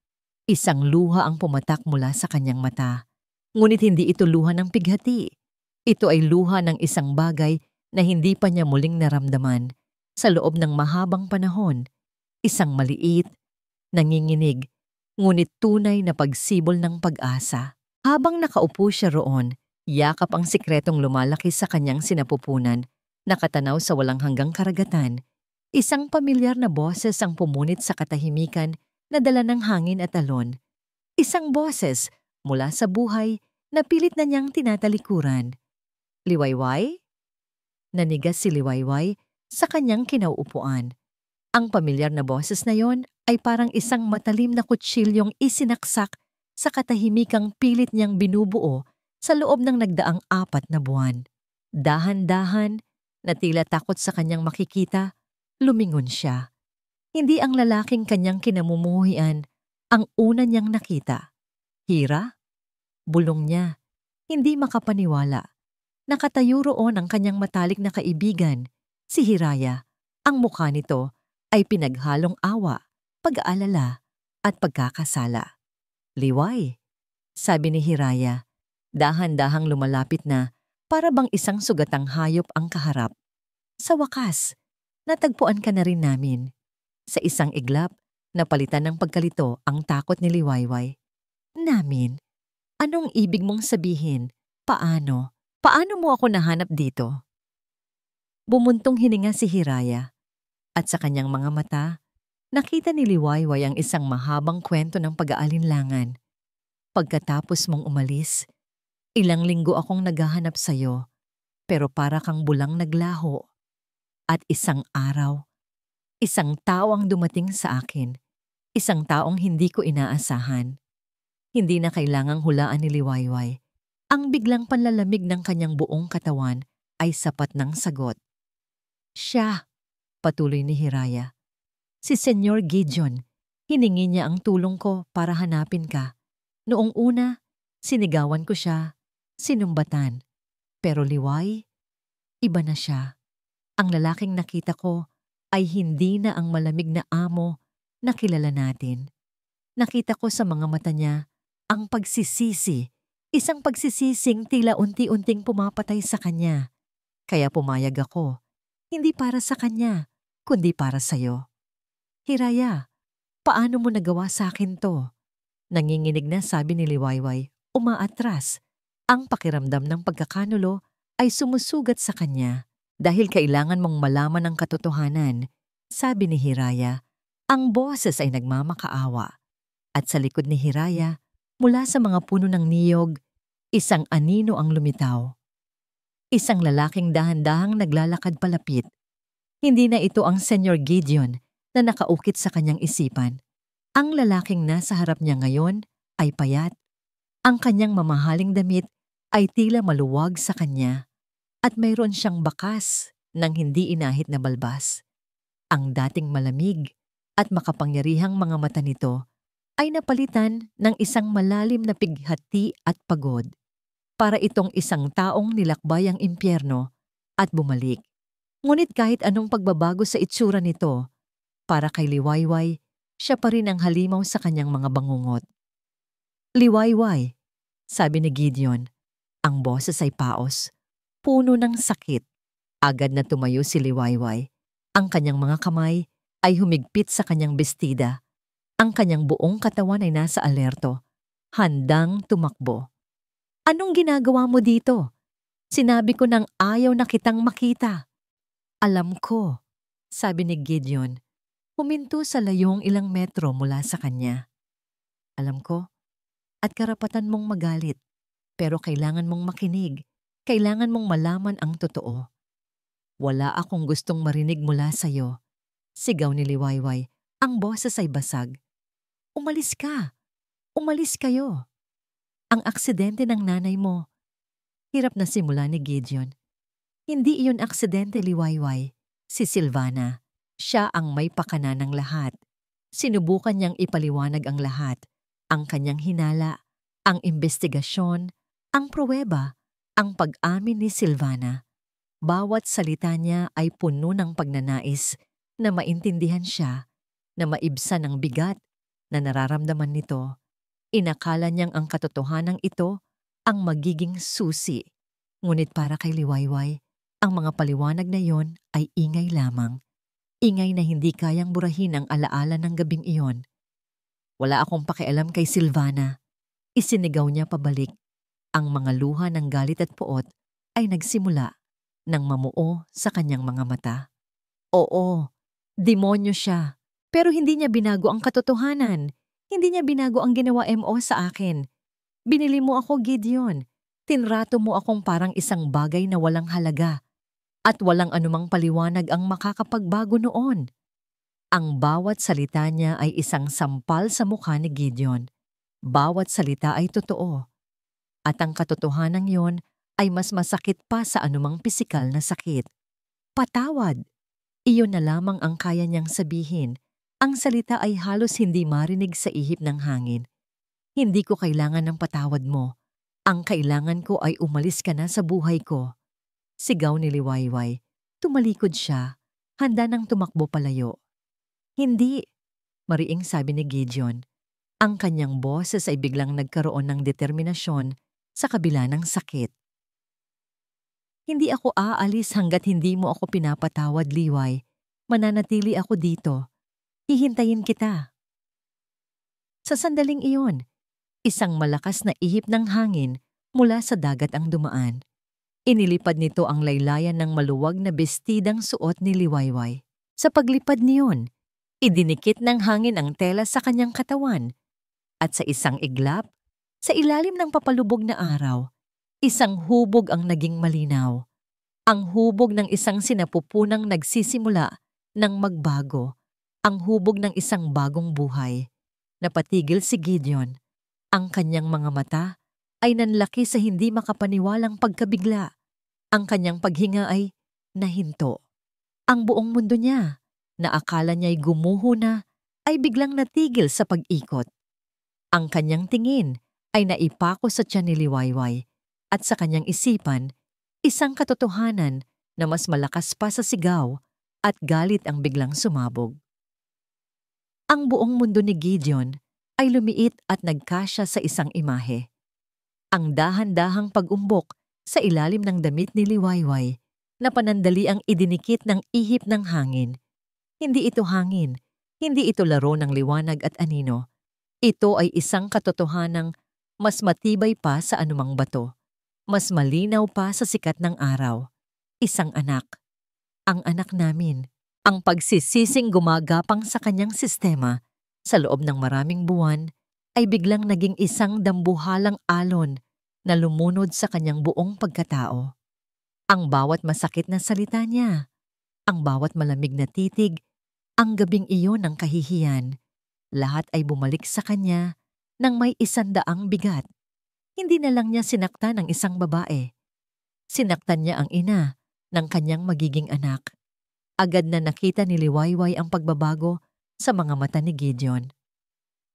Isang luha ang pumatak mula sa kanyang mata. Ngunit hindi ito luha ng pighati. Ito ay luha ng isang bagay na hindi pa niya muling naramdaman. Sa loob ng mahabang panahon, isang maliit, nanginginig, ngunit tunay na pagsibol ng pag-asa. Habang nakaupo siya roon, yakap ang sikretong lumalaki sa kanyang sinapupunan, nakatanaw sa walang hanggang karagatan. Isang pamilyar na boses ang pumunit sa katahimikan na dala ng hangin at alon. Isang boses mula sa buhay na pilit na niyang tinatalikuran. Liwayway? Nanigas si Liwayway sa kanyang kinauupuan. Ang pamilyar na boses na yon ay parang isang matalim na kutsilyong isinaksak sa katahimikang pilit niyang binubuo sa loob ng nagdaang 4 na buwan. Dahan-dahan, na tila takot sa kanyang makikita, lumingon siya. Hindi ang lalaking kanyang kinamumuhian ang una niyang nakita. Hira? Bulong niya. Hindi makapaniwala. Nakatayo roon ang kanyang matalik na kaibigan, si Hiraya. Ang mukha nito ay pinaghalong awa, pag-aalala, at pagkakasala. Liway, sabi ni Hiraya, dahan-dahang lumalapit na para bang isang sugatang hayop ang kaharap. Sa wakas, natagpuan ka na rin namin. Sa isang iglap, napalitan ng pagkalito ang takot ni Liwayway. Namin? Anong ibig mong sabihin? Paano? Paano mo ako nahanap dito? Bumuntong hininga si Hiraya. At sa kanyang mga mata, nakita ni Liwayway ang isang mahabang kwento ng pag-aalinlangan. Pagkatapos mong umalis, ilang linggo akong naghahanap sa'yo, pero para kang bulang naglaho. At isang araw, isang tao ang dumating sa akin, isang taong hindi ko inaasahan. Hindi na kailangang hulaan ni Liwayway. Ang biglang panlalamig ng kanyang buong katawan ay sapat ng sagot. Siya, patuloy ni Hiraya. Si Senyor Gideon, hiningi niya ang tulong ko para hanapin ka. Noong una, sinigawan ko siya, sinumbatan. Pero Liway, iba na siya. Ang lalaking nakita ko ay hindi na ang malamig na amo na kilala natin. Nakita ko sa mga mata niya ang pagsisisi, isang pagsisising tila unti-unting pumapatay sa kanya. Kaya pumayag ako, hindi para sa kanya, kundi para sa'yo. Hiraya, paano mo nagawa sa akin to? Nanginginig na sabi ni Liwayway, umaatras. Ang pakiramdam ng pagkakanulo ay sumusugat sa kanya. Dahil kailangan mong malaman ang katotohanan, sabi ni Hiraya, ang boses ay nagmamakaawa. At sa likod ni Hiraya, mula sa mga puno ng niyog, isang anino ang lumitaw. Isang lalaking dahan-dahang naglalakad palapit. Hindi na ito ang Senyor Gideon na nakaukit sa kanyang isipan. Ang lalaking nasa harap niya ngayon ay payat. Ang kanyang mamahaling damit ay tila maluwag sa kanya. At mayroon siyang bakas ng hindi inahit na balbas. Ang dating malamig at makapangyarihang mga mata nito ay napalitan ng isang malalim na pighati at pagod. Para itong isang taong nilakbay ang impyerno at bumalik. Ngunit kahit anong pagbabago sa itsura nito, para kay Liwayway, siya pa rin ang halimaw sa kanyang mga bangungot. Liwayway, sabi ni Gideon, ang boses ay paos. Puno ng sakit. Agad na tumayo si Liwayway. Ang kanyang mga kamay ay humigpit sa kanyang bestida. Ang kanyang buong katawan ay nasa alerto, handang tumakbo. Anong ginagawa mo dito? Sinabi ko nang ayaw na kitang makita. Alam ko, sabi ni Gideon, huminto sa layong ilang metro mula sa kanya. Alam ko, at karapatan mong magalit, pero kailangan mong makinig. Kailangan mong malaman ang totoo. Wala akong gustong marinig mula sa'yo. Sigaw ni Liwayway, ang boses ay basag. Umalis ka! Umalis kayo! Ang aksidente ng nanay mo. Hirap na simula ni Gideon. Hindi iyon aksidente, Liwayway. Si Silvana. Siya ang may pakana ng lahat. Sinubukan niyang ipaliwanag ang lahat. Ang kanyang hinala, ang investigasyon, ang pruweba, ang pag-amin ni Silvana. Bawat salita niya ay puno ng pagnanais na maintindihan siya, na maibsan ang bigat na nararamdaman nito. Inakala niyang ang katotohanan ito ang magiging susi. Ngunit para kay Liwayway, ang mga paliwanag na yon ay ingay lamang. Ingay na hindi kayang burahin ang alaala ng gabing iyon. Wala akong pakialam kay Silvana. Isinigaw niya pabalik. Ang mga luha ng galit at puot ay nagsimula nang mamuo sa kanyang mga mata. Oo, demonyo siya. Pero hindi niya binago ang katotohanan. Hindi niya binago ang ginawa mo sa akin. Binili mo ako, Gideon. Tinrato mo akong parang isang bagay na walang halaga. At walang anumang paliwanag ang makakapagbago noon. Ang bawat salita niya ay isang sampal sa mukha ni Gideon. Bawat salita ay totoo. At ang katotohanan yon ay mas masakit pa sa anumang pisikal na sakit. Patawad. Iyon na lamang ang kaya niyang sabihin. Ang salita ay halos hindi marinig sa ihip ng hangin. Hindi ko kailangan ng patawad mo. Ang kailangan ko ay umalis ka na sa buhay ko. Sigaw ni Liwayway. Tumalikod siya. Handa nang tumakbo palayo. Hindi, mariing sabi ni Gideon. Ang kanyang boses ay biglang nagkaroon ng determinasyon sa kabila ng sakit. Hindi ako aalis hanggat hindi mo ako pinapatawad, Liway. Mananatili ako dito. Hihintayin kita. Sa sandaling iyon, isang malakas na ihip ng hangin mula sa dagat ang dumaan. Inilipad nito ang laylayan ng maluwag na bestidang suot ni Liwayway. Sa paglipad niyon, idinikit ng hangin ang tela sa kanyang katawan at sa isang iglap, sa ilalim ng papalubog na araw, isang hubog ang naging malinaw. Ang hubog ng isang sinapupunang nagsisimula ng magbago, ang hubog ng isang bagong buhay. Napatigil si Gideon. Ang kanyang mga mata ay nanlaki sa hindi makapaniwalang pagkabigla. Ang kanyang paghinga ay nahinto. Ang buong mundo niya, na akala niya'y gumuho na, ay biglang natigil sa pag-ikot. Ang kanyang tingin ay naipako sa tiyan ni Liwayway at sa kanyang isipan, isang katotohanan na mas malakas pa sa sigaw at galit ang biglang sumabog. Ang buong mundo ni Gideon ay lumiit at nagkasya sa isang imahe. Ang dahan-dahang pag-umbok sa ilalim ng damit ni Liwayway na panandali ang idinikit ng ihip ng hangin. Hindi ito hangin, hindi ito laro ng liwanag at anino. Ito ay isang katotohanang mas matibay pa sa anumang bato, mas malinaw pa sa sikat ng araw. Isang anak. Ang anak namin. Ang pagsisising gumagapang sa kanyang sistema sa loob ng maraming buwan ay biglang naging isang dambuhalang alon na lumunod sa kanyang buong pagkatao. Ang bawat masakit na salita niya, ang bawat malamig na titig, ang gabing iyon ng kahihiyan, lahat ay bumalik sa kanya nang may 100 bigat. Hindi na lang niya sinaktan ang isang babae. Sinaktan niya ang ina ng kanyang magiging anak. Agad na nakita ni Liwayway ang pagbabago sa mga mata ni Gideon.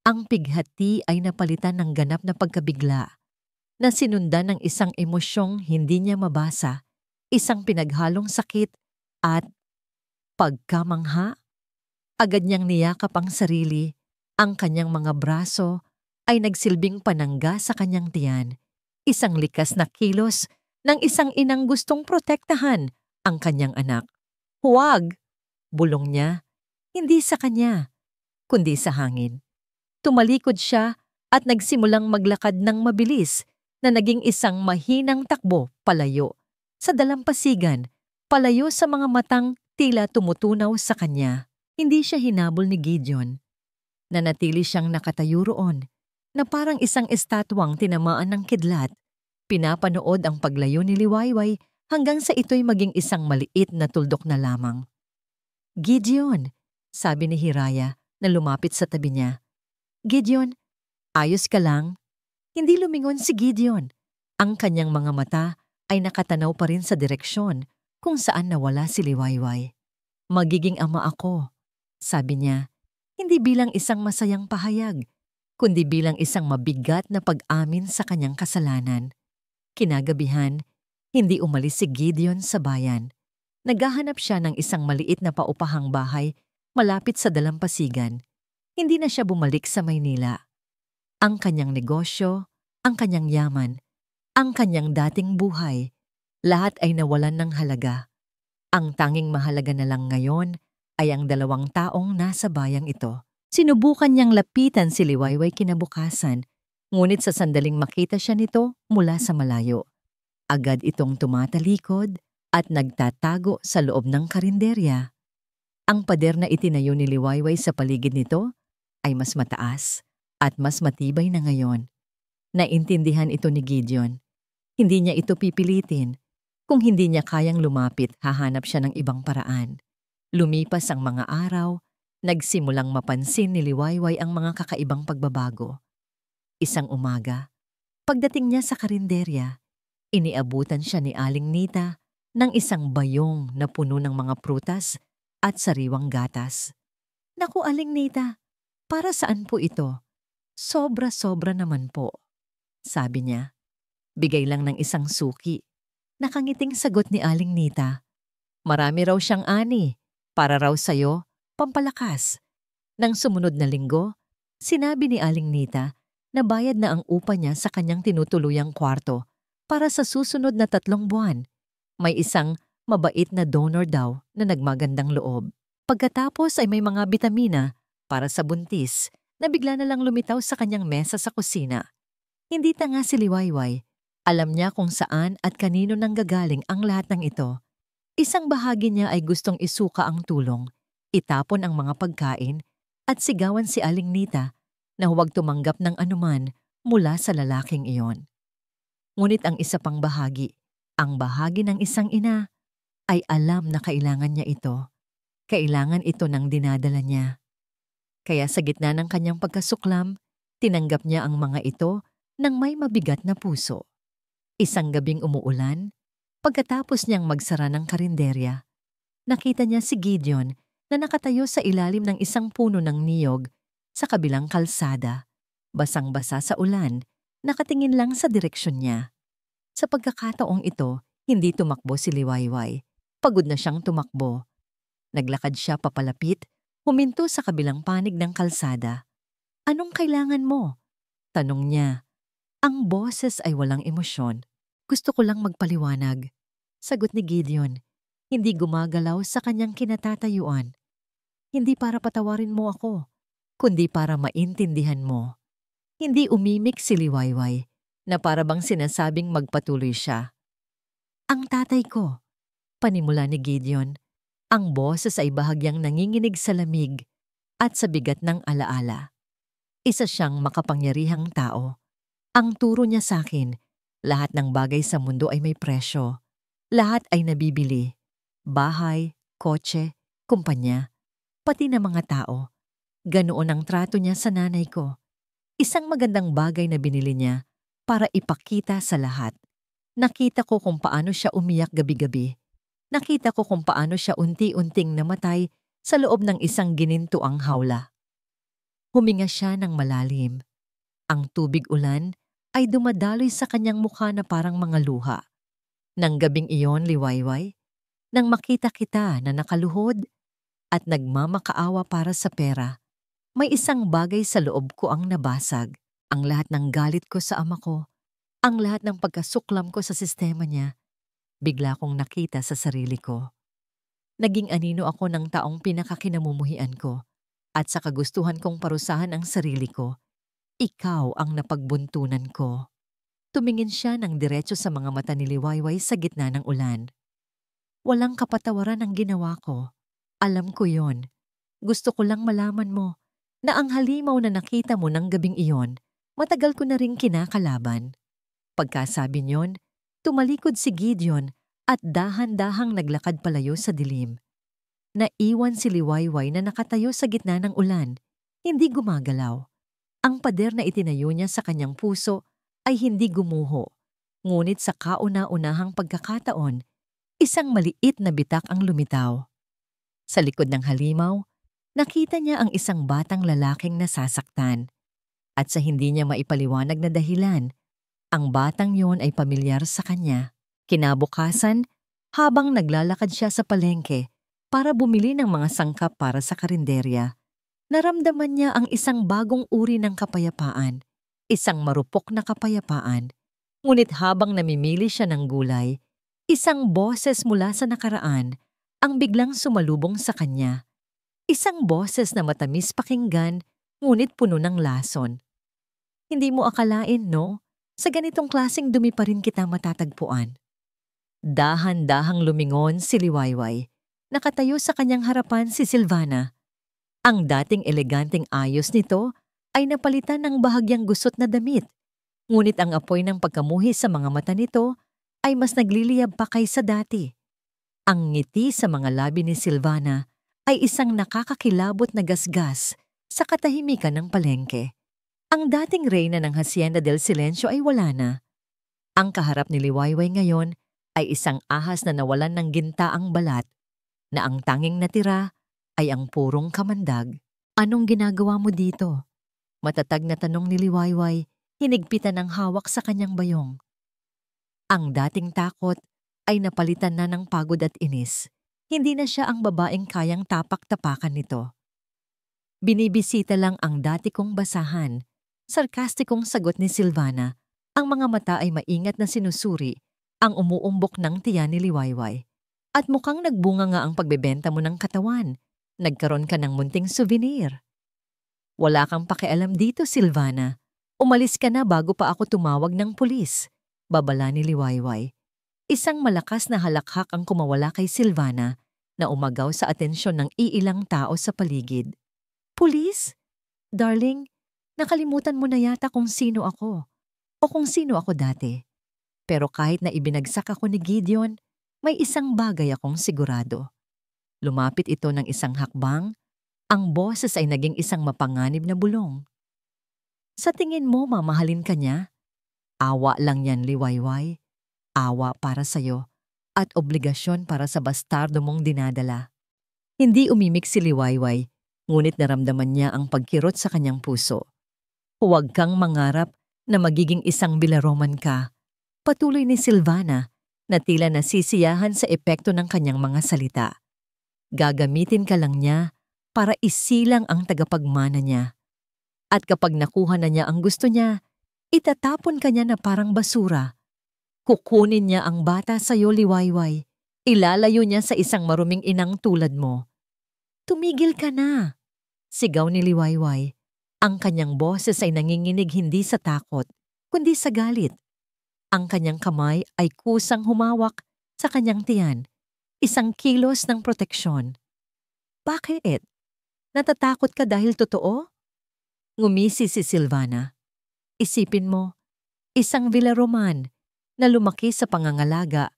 Ang pighati ay napalitan ng ganap na pagkabigla, na sinundan ng isang emosyong hindi niya mabasa, isang pinaghalong sakit at pagkamangha. Agad niyang niyakap ang sarili, ang kanyang mga braso ay nagsilbing panangga sa kanyang tiyan, isang likas na kilos ng isang inang gustong protektahan ang kanyang anak. "Huwag!" bulong niya, hindi sa kanya, kundi sa hangin. Tumalikod siya at nagsimulang maglakad ng mabilis na naging isang mahinang takbo palayo sa dalampasigan, palayo sa mga matang tila tumutunaw sa kanya. Hindi siya hinabol ni Gideon. Nanatili siyang nakatayo roon, na parang isang estatwang tinamaan ng kidlat. Pinapanood ang paglayo ni Liwayway hanggang sa ito'y maging isang maliit na tuldok na lamang. "Gideon," sabi ni Hiraya na lumapit sa tabi niya. "Gideon, ayos ka lang?" Hindi lumingon si Gideon. Ang kanyang mga mata ay nakatanaw pa rin sa direksyon kung saan nawala si Liwayway. "Magiging ama ako," sabi niya, hindi bilang isang masayang pahayag, kundi bilang isang mabigat na pag-amin sa kanyang kasalanan. Kinagabihan, hindi umalis si Gideon sa bayan. Naghahanap siya ng isang maliit na paupahang bahay malapit sa dalampasigan. Hindi na siya bumalik sa Maynila. Ang kanyang negosyo, ang kanyang yaman, ang kanyang dating buhay, lahat ay nawalan ng halaga. Ang tanging mahalaga na lang ngayon ay ang 2 taong nasa bayang ito. Sinubukan niyang lapitan si Liwayway kinabukasan, ngunit sa sandaling makita siya nito mula sa malayo, agad itong tumatalikod at nagtatago sa loob ng karinderya. Ang pader na itinayo ni Liwayway sa paligid nito ay mas mataas at mas matibay na ngayon. Naintindihan ito ni Gideon. Hindi niya ito pipilitin. Kung hindi niya kayang lumapit, hahanap siya ng ibang paraan. Lumipas ang mga araw, nagsimulang mapansin ni Liwayway ang mga kakaibang pagbabago. Isang umaga, pagdating niya sa karinderya, iniabutan siya ni Aling Nita ng isang bayong na puno ng mga prutas at sariwang gatas. "Naku, Aling Nita, para saan po ito?" "Sobra-sobra naman po," sabi niya. Bigay lang ng isang suki. Nakangiting sagot ni Aling Nita. Marami raw siyang ani, para raw sayo, pampalakas. Nang sumunod na linggo, sinabi ni Aling Nita na bayad na ang upa niya sa kanyang tinutuluyang kwarto para sa susunod na 3 buwan. May isang mabait na donor daw na nagmagandang loob. Pagkatapos ay may mga bitamina para sa buntis na bigla na lang lumitaw sa kanyang mesa sa kusina. Hindi tanga si Liwayway. Alam niya kung saan at kanino nanggagaling ang lahat ng ito. Isang bahagi niya ay gustong isuka ang tulong, Itapon ang mga pagkain at sigawan si Aling Nita na huwag tumanggap ng anuman mula sa lalaking iyon. Ngunit ang isa pang bahagi, ang bahagi ng isang ina, ay alam na kailangan niya ito. Kailangan ito ng dinadala niya. Kaya sa gitna ng kanyang pagkasuklam, tinanggap niya ang mga ito ng may mabigat na puso. Isang gabing umuulan, pagkatapos niyang magsara ng karinderya, nakita niya si Gideon na nakatayo sa ilalim ng isang puno ng niyog sa kabilang kalsada. Basang-basa sa ulan, nakatingin lang sa direksyon niya. Sa pagkakataong ito, hindi tumakbo si Liwayway. Pagod na siyang tumakbo. Naglakad siya papalapit, huminto sa kabilang panig ng kalsada. "Anong kailangan mo?" tanong niya. Ang boses ay walang emosyon. "Gusto ko lang magpaliwanag," sagot ni Gideon. Hindi gumagalaw sa kanyang kinatatayuan. "Hindi para patawarin mo ako, kundi para maintindihan mo." Hindi umimik si Liwayway na para bang sinasabing magpatuloy siya. "Ang tatay ko," panimula ni Gideon. Ang boses ay bahagyang nanginginig sa lamig at sa bigat ng alaala. Isa siyang makapangyarihang tao. Ang turo niya sa akin, lahat ng bagay sa mundo ay may presyo. Lahat ay nabibili. Bahay, kotse, kumpanya, pati na mga tao. Ganoon ang trato niya sa nanay ko. Isang magandang bagay na binili niya para ipakita sa lahat. Nakita ko kung paano siya umiyak gabi-gabi. Nakita ko kung paano siya unti-unting namatay sa loob ng isang ginintuang hawla. Huminga siya ng malalim. Ang tubig ulan ay dumadaloy sa kanyang mukha na parang mga luha. Nang gabing iyon, Liwayway, nang makita kita na nakaluhod at nagmamakaawa para sa pera, may isang bagay sa loob ko ang nabasag. Ang lahat ng galit ko sa ama ko, ang lahat ng pagkasuklam ko sa sistema niya, bigla kong nakita sa sarili ko. Naging anino ako ng taong pinakakinamumuhian ko at sa kagustuhan kong parusahan ang sarili ko, ikaw ang napagbuntunan ko. Tumingin siya ng diretso sa mga mata ni Liwayway sa gitna ng ulan. "Walang kapatawaran ang ginawa ko. Alam ko yon. Gusto ko lang malaman mo na ang halimaw na nakita mo ng gabing iyon, matagal ko na ring kinakalaban." Pagkasabi niyon, tumalikod si Gideon at dahan-dahang naglakad palayo sa dilim. Naiwan si Liwayway na nakatayo sa gitna ng ulan, hindi gumagalaw. Ang pader na itinayo niya sa kanyang puso ay hindi gumuho, ngunit sa kauna-unahang pagkakataon, isang maliit na bitak ang lumitaw. Sa likod ng halimaw, nakita niya ang isang batang lalaking nasasaktan. At sa hindi niya maipaliwanag na dahilan, ang batang yon ay pamilyar sa kanya. Kinabukasan, habang naglalakad siya sa palengke para bumili ng mga sangkap para sa karinderya, naramdaman niya ang isang bagong uri ng kapayapaan, isang marupok na kapayapaan. Ngunit habang namimili siya ng gulay, isang boses mula sa nakaraan ang biglang sumalubong sa kanya. Isang boses na matamis pakinggan, ngunit puno ng lason. "Hindi mo akalain, no? Sa ganitong klaseng dumi pa rin kita matatagpuan." Dahan-dahang lumingon si Liwayway. Nakatayo sa kanyang harapan si Silvana. Ang dating eleganteng ayos nito ay napalitan ng bahagyang gusot na damit. Ngunit ang apoy ng pagkamuhi sa mga mata nito ay mas nagliliyab pa kaysa dati. Ang ngiti sa mga labi ni Silvana ay isang nakakakilabot na gasgas sa katahimikan ng palengke. Ang dating reyna ng Hacienda del Silencio ay wala na. Ang kaharap ni Liwayway ngayon ay isang ahas na nawalan ng gintaang balat, na ang tanging natira ay ang purong kamandag. "Anong ginagawa mo dito?" Matatag na tanong ni Liwayway, hinigpitan ng hawak sa kanyang bayong. Ang dating takot ay napalitan na ng pagod at inis. Hindi na siya ang babaeng kayang tapak-tapakan nito. "Binibisita lang ang dati kong basahan," sarkastikong sagot ni Silvana. Ang mga mata ay maingat na sinusuri ang umuumbok ng tiyan ni Liwayway. "At mukhang nagbunga nga ang pagbebenta mo ng katawan. Nagkaroon ka ng munting souvenir." "Wala kang pakialam dito, Silvana. Umalis ka na bago pa ako tumawag ng pulis," babala ni Liwayway. Isang malakas na halakhak ang kumawala kay Silvana na umagaw sa atensyon ng iilang tao sa paligid. Pulis? Darling, nakalimutan mo na yata kung sino ako o kung sino ako dati. Pero kahit na ibinagsak ako ni Gideon, may isang bagay akong sigurado. Lumapit ito ng isang hakbang, ang boses ay naging isang mapanganib na bulong. Sa tingin mo mamahalin ka niya? Awa lang yan, liwayway. Awa para sa'yo at obligasyon para sa bastardo mong dinadala. Hindi umimik si liwayway, ngunit naramdaman niya ang pagkirot sa kanyang puso. Huwag kang mangarap na magiging isang bilaroman ka. Patuloy ni Silvana na tila nasisiyahan sa epekto ng kanyang mga salita. Gagamitin ka lang niya para isilang ang tagapagmana niya. At kapag nakuha na niya ang gusto niya, itatapon ka niya na parang basura. Kukunin niya ang bata sa'yo, liwayway. Ilalayo niya sa isang maruming inang tulad mo. Tumigil ka na! Sigaw ni liwayway. Ang kanyang boses ay nanginginig hindi sa takot, kundi sa galit. Ang kanyang kamay ay kusang humawak sa kanyang tiyan, isang kilos ng proteksyon. Bakit? Natatakot ka dahil totoo? Ngumisi si Silvana. Isipin mo, isang Villaroman na lumaki sa pangangalaga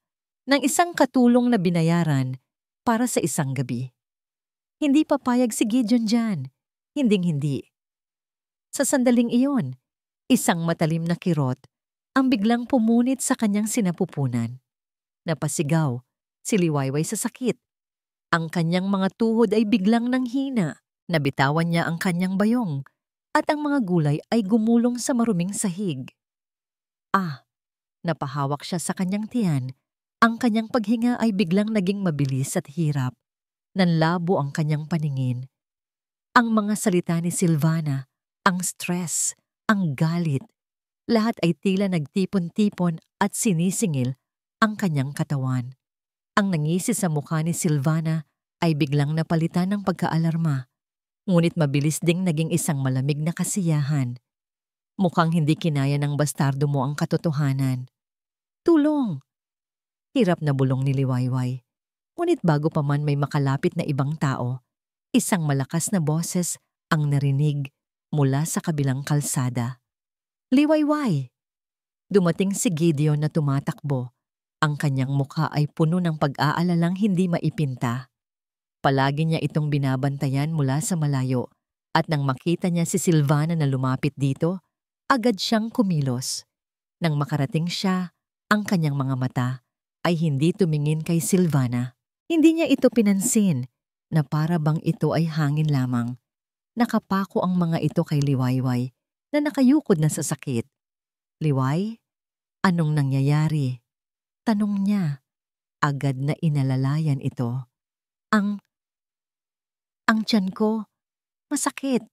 ng isang katulong na binayaran para sa isang gabi. Hindi papayag si Gideon dyan, hinding-hindi. Sa sandaling iyon, isang matalim na kirot ang biglang pumunit sa kanyang sinapupunan. Napasigaw si liwayway sa sakit. Ang kanyang mga tuhod ay biglang nanghina. Nabitawan niya ang kanyang bayong at ang mga gulay ay gumulong sa maruming sahig. Napahawak siya sa kanyang tiyan. Ang kanyang paghinga ay biglang naging mabilis at hirap. Nanlabo ang kanyang paningin. Ang mga salita ni Silvana, ang stress, ang galit, lahat ay tila nagtipon-tipon at sinisingil ang kanyang katawan. Ang nangisi sa mukha ni Silvana ay biglang napalitan ng pagkaalarma. Ngunit mabilis ding naging isang malamig na kasiyahan. Mukhang hindi kinaya ng bastardo mo ang katotohanan. Tulong! Hirap na bulong ni liwayway. Ngunit bago pa man may makalapit na ibang tao, isang malakas na boses ang narinig mula sa kabilang kalsada. Liwayway! Dumating si Gideon na tumatakbo. Ang kanyang mukha ay puno ng pag-aalalang hindi maipinta. Palagi niya itong binabantayan mula sa malayo at nang makita niya si Silvana na lumapit dito, agad siyang kumilos. Nang makarating siya, ang kanyang mga mata ay hindi tumingin kay Silvana. Hindi niya ito pinansin na para bang ito ay hangin lamang. Nakapako ang mga ito kay liwayway na nakayukod na sa sakit. Liway, anong nangyayari? Tanong niya. Agad na inalalayan ito. Ang tiyan ko, masakit,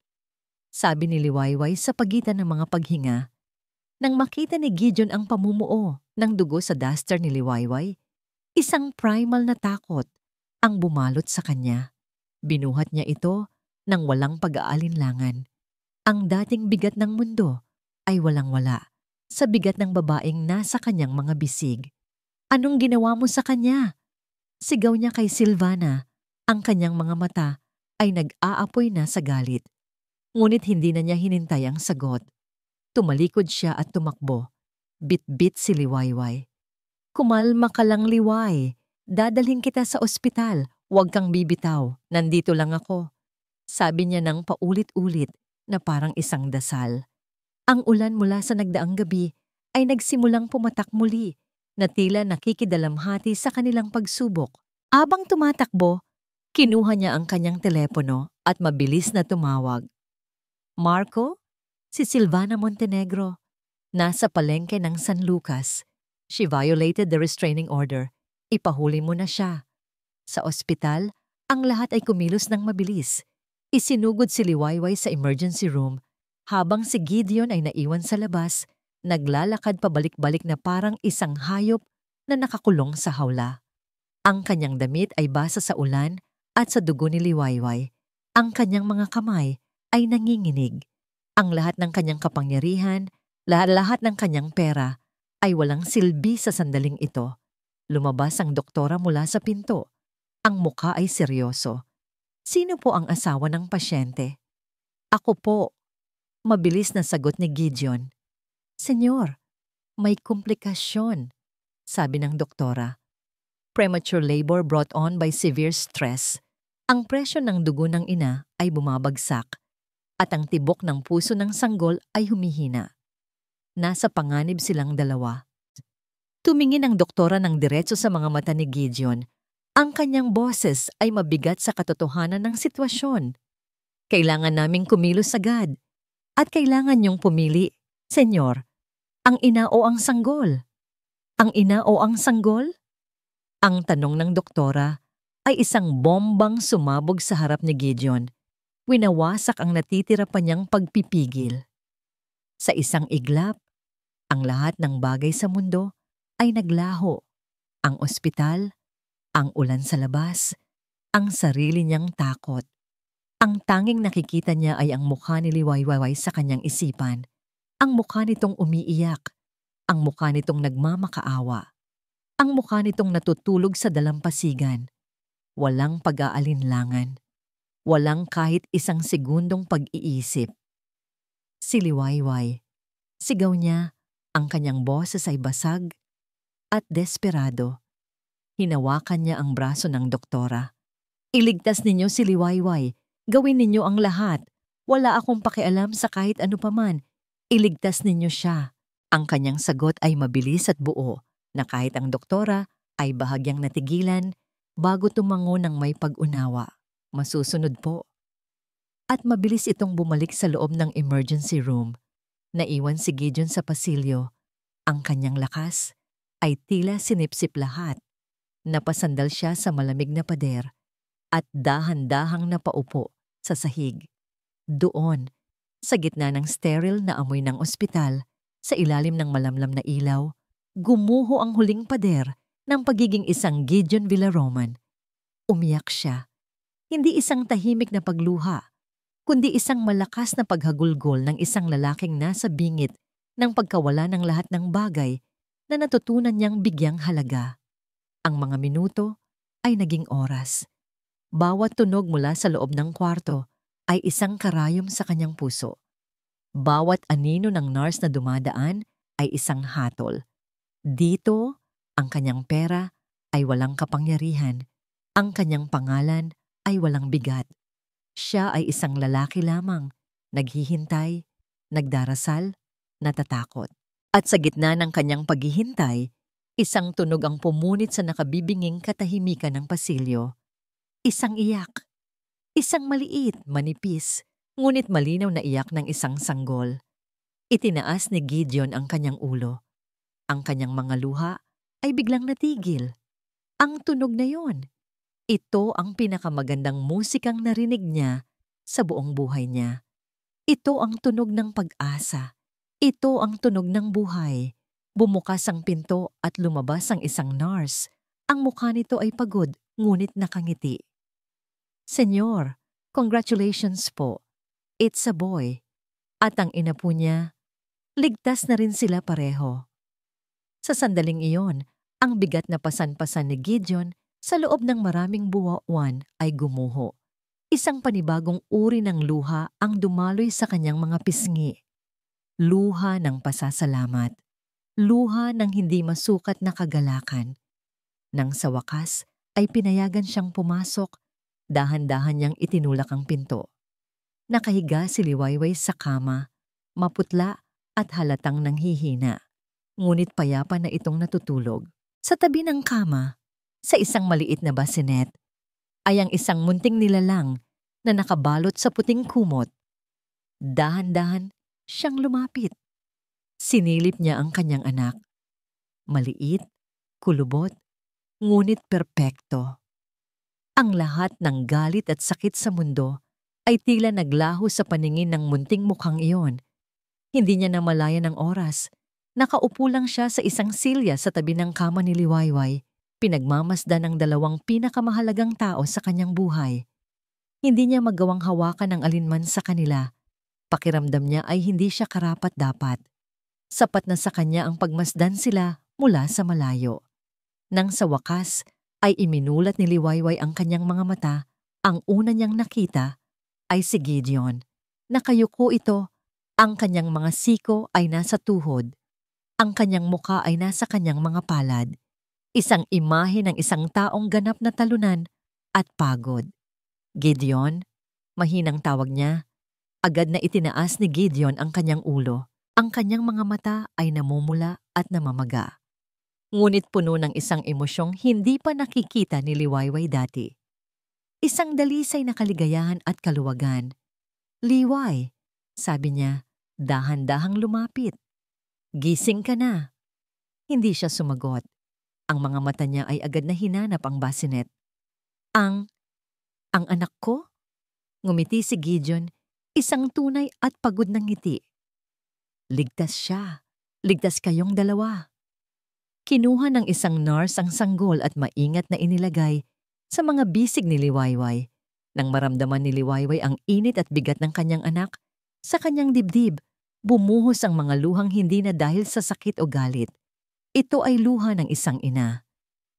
sabi ni liwayway sa pagitan ng mga paghinga. Nang makita ni Gideon ang pamumuo ng dugo sa duster ni liwayway, isang primal na takot ang bumalot sa kanya. Binuhat niya ito nang walang pag-aalinlangan. Ang dating bigat ng mundo ay walang-wala sa bigat ng babaeng nasa kanyang mga bisig. Anong ginawa mo sa kanya? Sigaw niya kay Silvana. Ang kanyang mga mata ay nag-aapoy na sa galit. Ngunit hindi na niya hinintay ang sagot. Tumalikod siya at tumakbo. Bit-bit si liwayway. Kumalma ka lang, liway. Dadalhin kita sa ospital. Huwag kang bibitaw. Nandito lang ako. Sabi niya nang paulit-ulit na parang isang dasal. Ang ulan mula sa nagdaang gabi ay nagsimulang pumatak muli na tila nakikidalamhati sa kanilang pagsubok. Habang tumatakbo, kinuha niya ang kanyang telepono at mabilis na tumawag. Marco? Si Silvana Montenegro. Nasa palengke ng San Lucas. She violated the restraining order. Ipahuli mo na siya. Sa ospital, ang lahat ay kumilos ng mabilis. Isinugod si liwayway sa emergency room habang si Gideon ay naiwan sa labas, naglalakad pabalik-balik na parang isang hayop na nakakulong sa hawla. Ang kanyang damit ay basa sa ulan at sa dugo ni liwayway. Ang kanyang mga kamay ay nanginginig. Ang lahat ng kanyang kapangyarihan, lahat ng kanyang pera ay walang silbi sa sandaling ito. Lumabas ang doktora mula sa pinto. Ang muka ay seryoso. Sino po ang asawa ng pasyente? Ako po. Mabilis na sagot ni Gideon. Senyor, may komplikasyon, sabi ng doktora. Premature labor brought on by severe stress. Ang presyon ng dugo ng ina ay bumabagsak at ang tibok ng puso ng sanggol ay humihina. Nasa panganib silang dalawa. Tumingin ang doktora ng diretso sa mga mata ni Gideon. Ang kanyang boses ay mabigat sa katotohanan ng sitwasyon. Kailangan naming kumilos agad. At kailangan niyong pumili, senyor, ang ina o ang sanggol? Ang ina o ang sanggol? Ang tanong ng doktora ay isang bombang sumabog sa harap ni Gideon. Winawasak ang natitira pa niyang pagpipigil. Sa isang iglap, ang lahat ng bagay sa mundo ay naglaho. Ang ospital, ang ulan sa labas, ang sarili niyang takot. Ang tanging nakikita niya ay ang mukha ni Liwayway sa kanyang isipan. Ang mukha nitong umiiyak. Ang mukha nitong nagmamakaawa. Ang mukha nitong natutulog sa dalampasigan. Walang pag-aalinlangan. Walang kahit isang segundong pag-iisip. Si Liwayway. Sigaw niya, ang kanyang boses ay basag at desperado. Hinawakan niya ang braso ng doktora. Iligtas ninyo si Liwayway. Gawin ninyo ang lahat. Wala akong pakialam sa kahit ano paman. Iligtas ninyo siya. Ang kanyang sagot ay mabilis at buo na kahit ang doktora ay bahagyang natigilan bago tumango ng may pag-unawa. Masusunod po. At mabilis itong bumalik sa loob ng emergency room. Naiwan si Gideon sa pasilyo. Ang kanyang lakas ay tila sinipsip lahat. Napasandal siya sa malamig na pader at dahan-dahang napaupo sa sahig. Doon, sa gitna ng sterile na amoy ng ospital, sa ilalim ng malamlam na ilaw, gumuho ang huling pader ng pagiging isang Gideon Villaroman. Umiyak siya. Hindi isang tahimik na pagluha, kundi isang malakas na paghagulgol ng isang lalaking nasa bingit ng pagkawala ng lahat ng bagay na natutunan niyang bigyang halaga. Ang mga minuto ay naging oras. Bawat tunog mula sa loob ng kwarto ay isang karayom sa kanyang puso. Bawat anino ng nurse na dumadaan ay isang hatol. Dito, ang kanyang pera ay walang kapangyarihan. Ang kanyang pangalan ay walang bigat. Siya ay isang lalaki lamang, naghihintay, nagdarasal, natatakot. At sa gitna ng kanyang paghihintay, isang tunog ang pumunit sa nakabibinging katahimikan ng pasilyo. Isang iyak. Isang maliit, manipis, ngunit malinaw na iyak ng isang sanggol. Itinaas ni Gideon ang kanyang ulo. Ang kanyang mga luha ay biglang natigil. Ang tunog na yon. Ito ang pinakamagandang musikang narinig niya sa buong buhay niya. Ito ang tunog ng pag-asa. Ito ang tunog ng buhay. Bumukas ang pinto at lumabas ang isang nurse. Ang mukha nito ay pagod, ngunit nakangiti. Senyor, congratulations po. It's a boy. At ang ina po niya, ligtas na rin sila pareho. Sa sandaling iyon, ang bigat na pasan-pasan ni Gideon sa loob ng maraming buwan ay gumuho. Isang panibagong uri ng luha ang dumaloy sa kanyang mga pisngi. Luha ng pasasalamat. Luha ng hindi masukat na kagalakan. Nang sa wakas ay pinayagan siyang pumasok, dahan-dahan niyang itinulak ang pinto. Nakahiga si Liwayway sa kama, maputla at halatang nanghihina. Ngunit payapa na itong natutulog. Sa tabi ng kama, sa isang maliit na basinet, ay ang isang munting nilalang na nakabalot sa puting kumot. Dahan-dahan siyang lumapit. Sinilip niya ang kanyang anak. Maliit, kulubot, ngunit perpekto. Ang lahat ng galit at sakit sa mundo ay tila naglaho sa paningin ng munting mukhang iyon. Hindi niya namalayan ng oras. Nakaupo lang siya sa isang silya sa tabi ng kama ni Liwayway, pinagmamasdan ng dalawang pinakamahalagang tao sa kanyang buhay. Hindi niya magawang hawakan ang alinman sa kanila. Pakiramdam niya ay hindi siya karapat-dapat. Sapat na sa kanya ang pagmasdan sila mula sa malayo. Nang sa wakas ay iminulat ni Liwayway ang kanyang mga mata. Ang una niyang nakita ay si Gideon. Nakayuko ito, ang kanyang mga siko ay nasa tuhod. Ang kanyang muka ay nasa kanyang mga palad. Isang imahe ng isang taong ganap na talunan at pagod. Gideon, mahinang tawag niya. Agad na itinaas ni Gideon ang kanyang ulo. Ang kanyang mga mata ay namumula at namamaga. Ngunit puno ng isang emosyong hindi pa nakikita ni Liwayway dati. Isang dalisay na kaligayahan at kaluwagan. "Liway," sabi niya, dahan-dahang lumapit. "Gising ka na." Hindi siya sumagot. Ang mga mata niya ay agad na hinanap ang bassinet. Ang anak ko?" Ngumiti si Gideon, isang tunay at pagod na ngiti. "Ligtas siya. Ligtas kayong dalawa." Kinuha ng isang nurse ang sanggol at maingat na inilagay sa mga bisig ni Liwayway. Nang maramdaman ni Liwayway ang init at bigat ng kanyang anak, sa kanyang dibdib, bumuhos ang mga luhang hindi na dahil sa sakit o galit. Ito ay luha ng isang ina.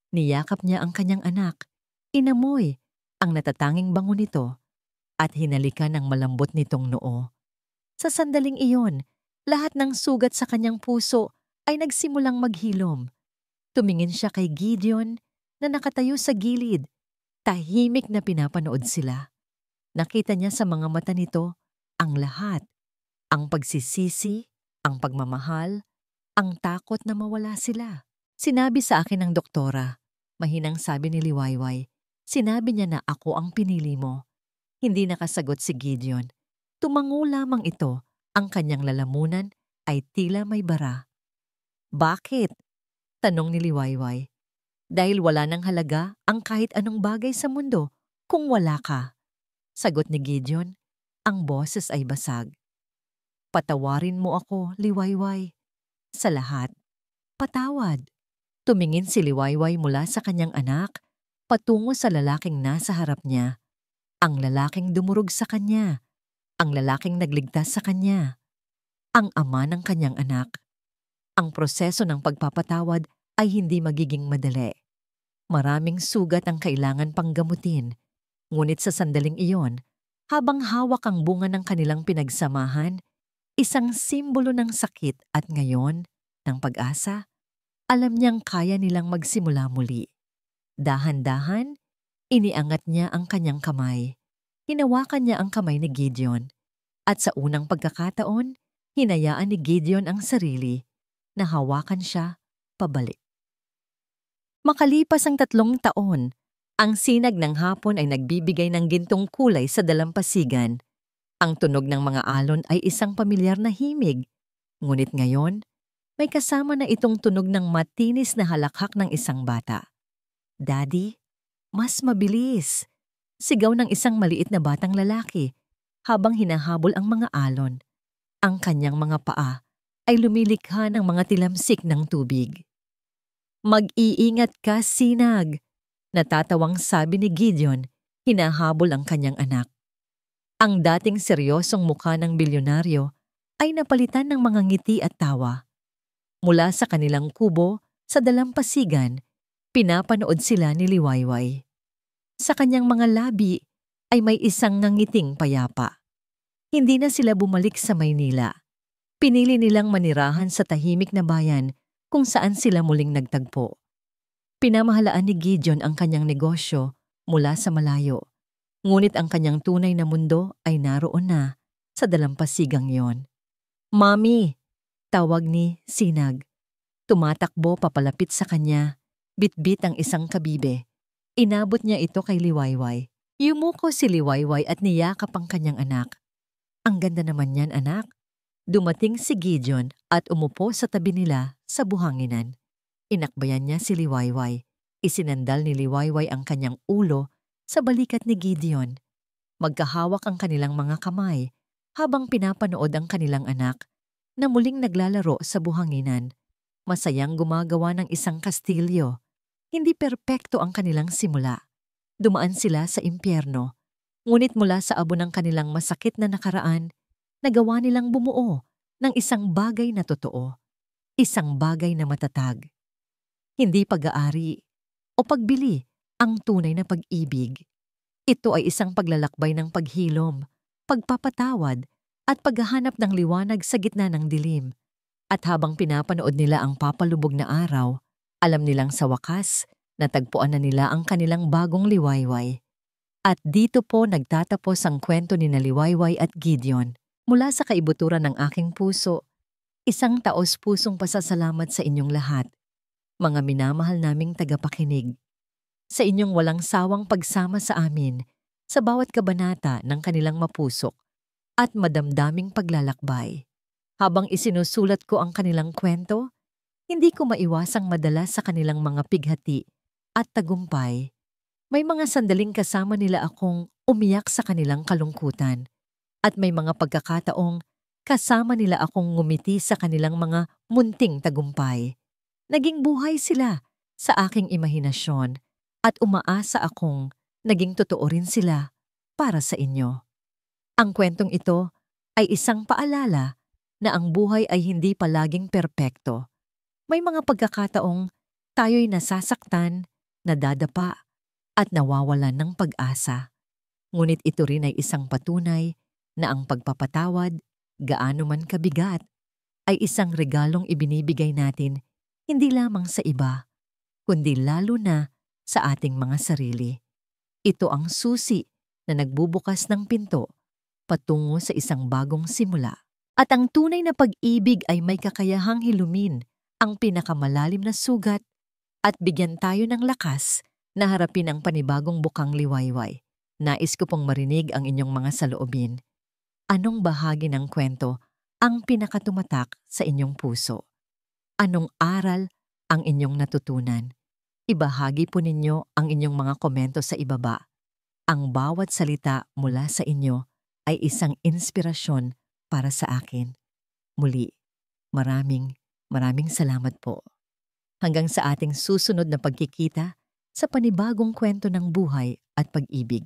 Niyakap niya ang kanyang anak, inamoy ang natatanging bango nito, at hinalikan ang malambot nitong noo. Sa sandaling iyon, lahat ng sugat sa kanyang puso ay nagsimulang maghilom. Tumingin siya kay Gideon na nakatayo sa gilid. Tahimik na pinapanood sila. Nakita niya sa mga mata nito ang lahat. Ang pagsisisi, ang pagmamahal, ang takot na mawala sila. "Sinabi sa akin ng doktora," mahinang sabi ni Liwayway. "Sinabi niya na ako ang pinili mo." Hindi nakasagot si Gideon. Tumango lamang ito. Ang kanyang lalamunan ay tila may bara. "Bakit?" tanong ni Liwayway. "Dahil wala nang halaga ang kahit anong bagay sa mundo kung wala ka," sagot ni Gideon. Ang boses ay basag. "Patawarin mo ako, Liwayway. Sa lahat, patawad." Tumingin si Liwayway mula sa kanyang anak patungo sa lalaking nasa harap niya. Ang lalaking dumurog sa kanya. Ang lalaking nagligtas sa kanya. Ang ama ng kanyang anak. Ang proseso ng pagpapatawad ay hindi magiging madali. Maraming sugat ang kailangan pang gamutin. Ngunit sa sandaling iyon, habang hawak ang bunga ng kanilang pinagsamahan, isang simbolo ng sakit at ngayon, ng pag-asa, alam niyang kaya nilang magsimula muli. Dahan-dahan, iniangat niya ang kanyang kamay. Hinawakan niya ang kamay ni Gideon. At sa unang pagkakataon, hinayaan ni Gideon ang sarili na hawakan siya pabalik. Makalipas ang 3 taon, ang sinag ng hapon ay nagbibigay ng gintong kulay sa dalampasigan. Ang tunog ng mga alon ay isang pamilyar na himig. Ngunit ngayon, may kasama na itong tunog ng matinis na halakhak ng isang bata. "Daddy, mas mabilis!" Sigaw ng isang maliit na batang lalaki habang hinahabol ang mga alon. Ang kanyang mga paa ay lumilikha ng mga tilamsik ng tubig. "Mag-iingat ka, Sinag!" Natatawang sabi ni Gideon, hinahabol ang kanyang anak. Ang dating seryosong mukha ng bilyonaryo ay napalitan ng mga ngiti at tawa. Mula sa kanilang kubo sa dalampasigan, pinapanood sila ni Liwayway. Sa kanyang mga labi ay may isang ngangiting payapa. Hindi na sila bumalik sa Maynila. Pinili nilang manirahan sa tahimik na bayan kung saan sila muling nagtagpo. Pinamahalaan ni Gideon ang kanyang negosyo mula sa malayo. Ngunit ang kanyang tunay na mundo ay naroon na sa dalampasigang yon. "Mami!" tawag ni Sinag. Tumatakbo papalapit sa kanya, bitbit ang isang kabibe. Inabot niya ito kay Liwayway. Yumuko si Liwayway at niyakap ang kanyang anak. "Ang ganda naman niyan, anak." Dumating si Gideon at umupo sa tabi nila sa buhanginan. Inakbayan niya si Liwayway. Isinandal ni Liwayway ang kanyang ulo sa balikat ni Gideon. Magkahawak ang kanilang mga kamay habang pinapanood ang kanilang anak na muling naglalaro sa buhanginan. Masayang gumagawa ng isang kastilyo. Hindi perpekto ang kanilang simula. Dumaan sila sa impyerno. Ngunit mula sa abo ng kanilang masakit na nakaraan, nagawa nilang bumuo ng isang bagay na totoo. Isang bagay na matatag. Hindi pag-aari o pagbili Ang tunay na pag-ibig. Ito ay isang paglalakbay ng paghilom, pagpapatawad, at paghahanap ng liwanag sa gitna ng dilim. At habang pinapanood nila ang papalubog na araw, alam nilang sa wakas, natagpuan na nila ang kanilang bagong liwayway. At dito po nagtatapos ang kwento ni na Liwayway at Gideon. Mula sa kaibuturan ng aking puso, isang taos-pusong pasasalamat sa inyong lahat, mga minamahal naming tagapakinig. Sa inyong walang sawang pagsama sa amin, sa bawat kabanata ng kanilang mapusok at madamdaming paglalakbay. Habang isinusulat ko ang kanilang kwento, hindi ko maiwasang madala sa kanilang mga pighati at tagumpay. May mga sandaling kasama nila akong umiyak sa kanilang kalungkutan at may mga pagkakataong kasama nila akong ngumiti sa kanilang mga munting tagumpay. Naging buhay sila sa aking imahinasyon at umaasa akong naging totoo rin sila para sa inyo. Ang kwentong ito ay isang paalala na ang buhay ay hindi palaging perpekto. May mga pagkakataong tayo'y nasasaktan, nadadapa, at nawawalan ng pag-asa. Ngunit ito rin ay isang patunay na ang pagpapatawad, gaano man kabigat, ay isang regalong ibinibigay natin hindi lamang sa iba, kundi lalo na sa ating mga sarili. Ito ang susi na nagbubukas ng pinto patungo sa isang bagong simula. At ang tunay na pag-ibig ay may kakayahang hilumin ang pinakamalalim na sugat at bigyan tayo ng lakas na harapin ang panibagong bukang liwayway. Nais ko pong marinig ang inyong mga saloobin. Anong bahagi ng kwento ang pinakatumatak sa inyong puso? Anong aral ang inyong natutunan? Ibahagi po ninyo ang inyong mga komento sa ibaba. Ang bawat salita mula sa inyo ay isang inspirasyon para sa akin. Muli, maraming salamat po. Hanggang sa ating susunod na pagkikita sa panibagong kwento ng buhay at pag-ibig.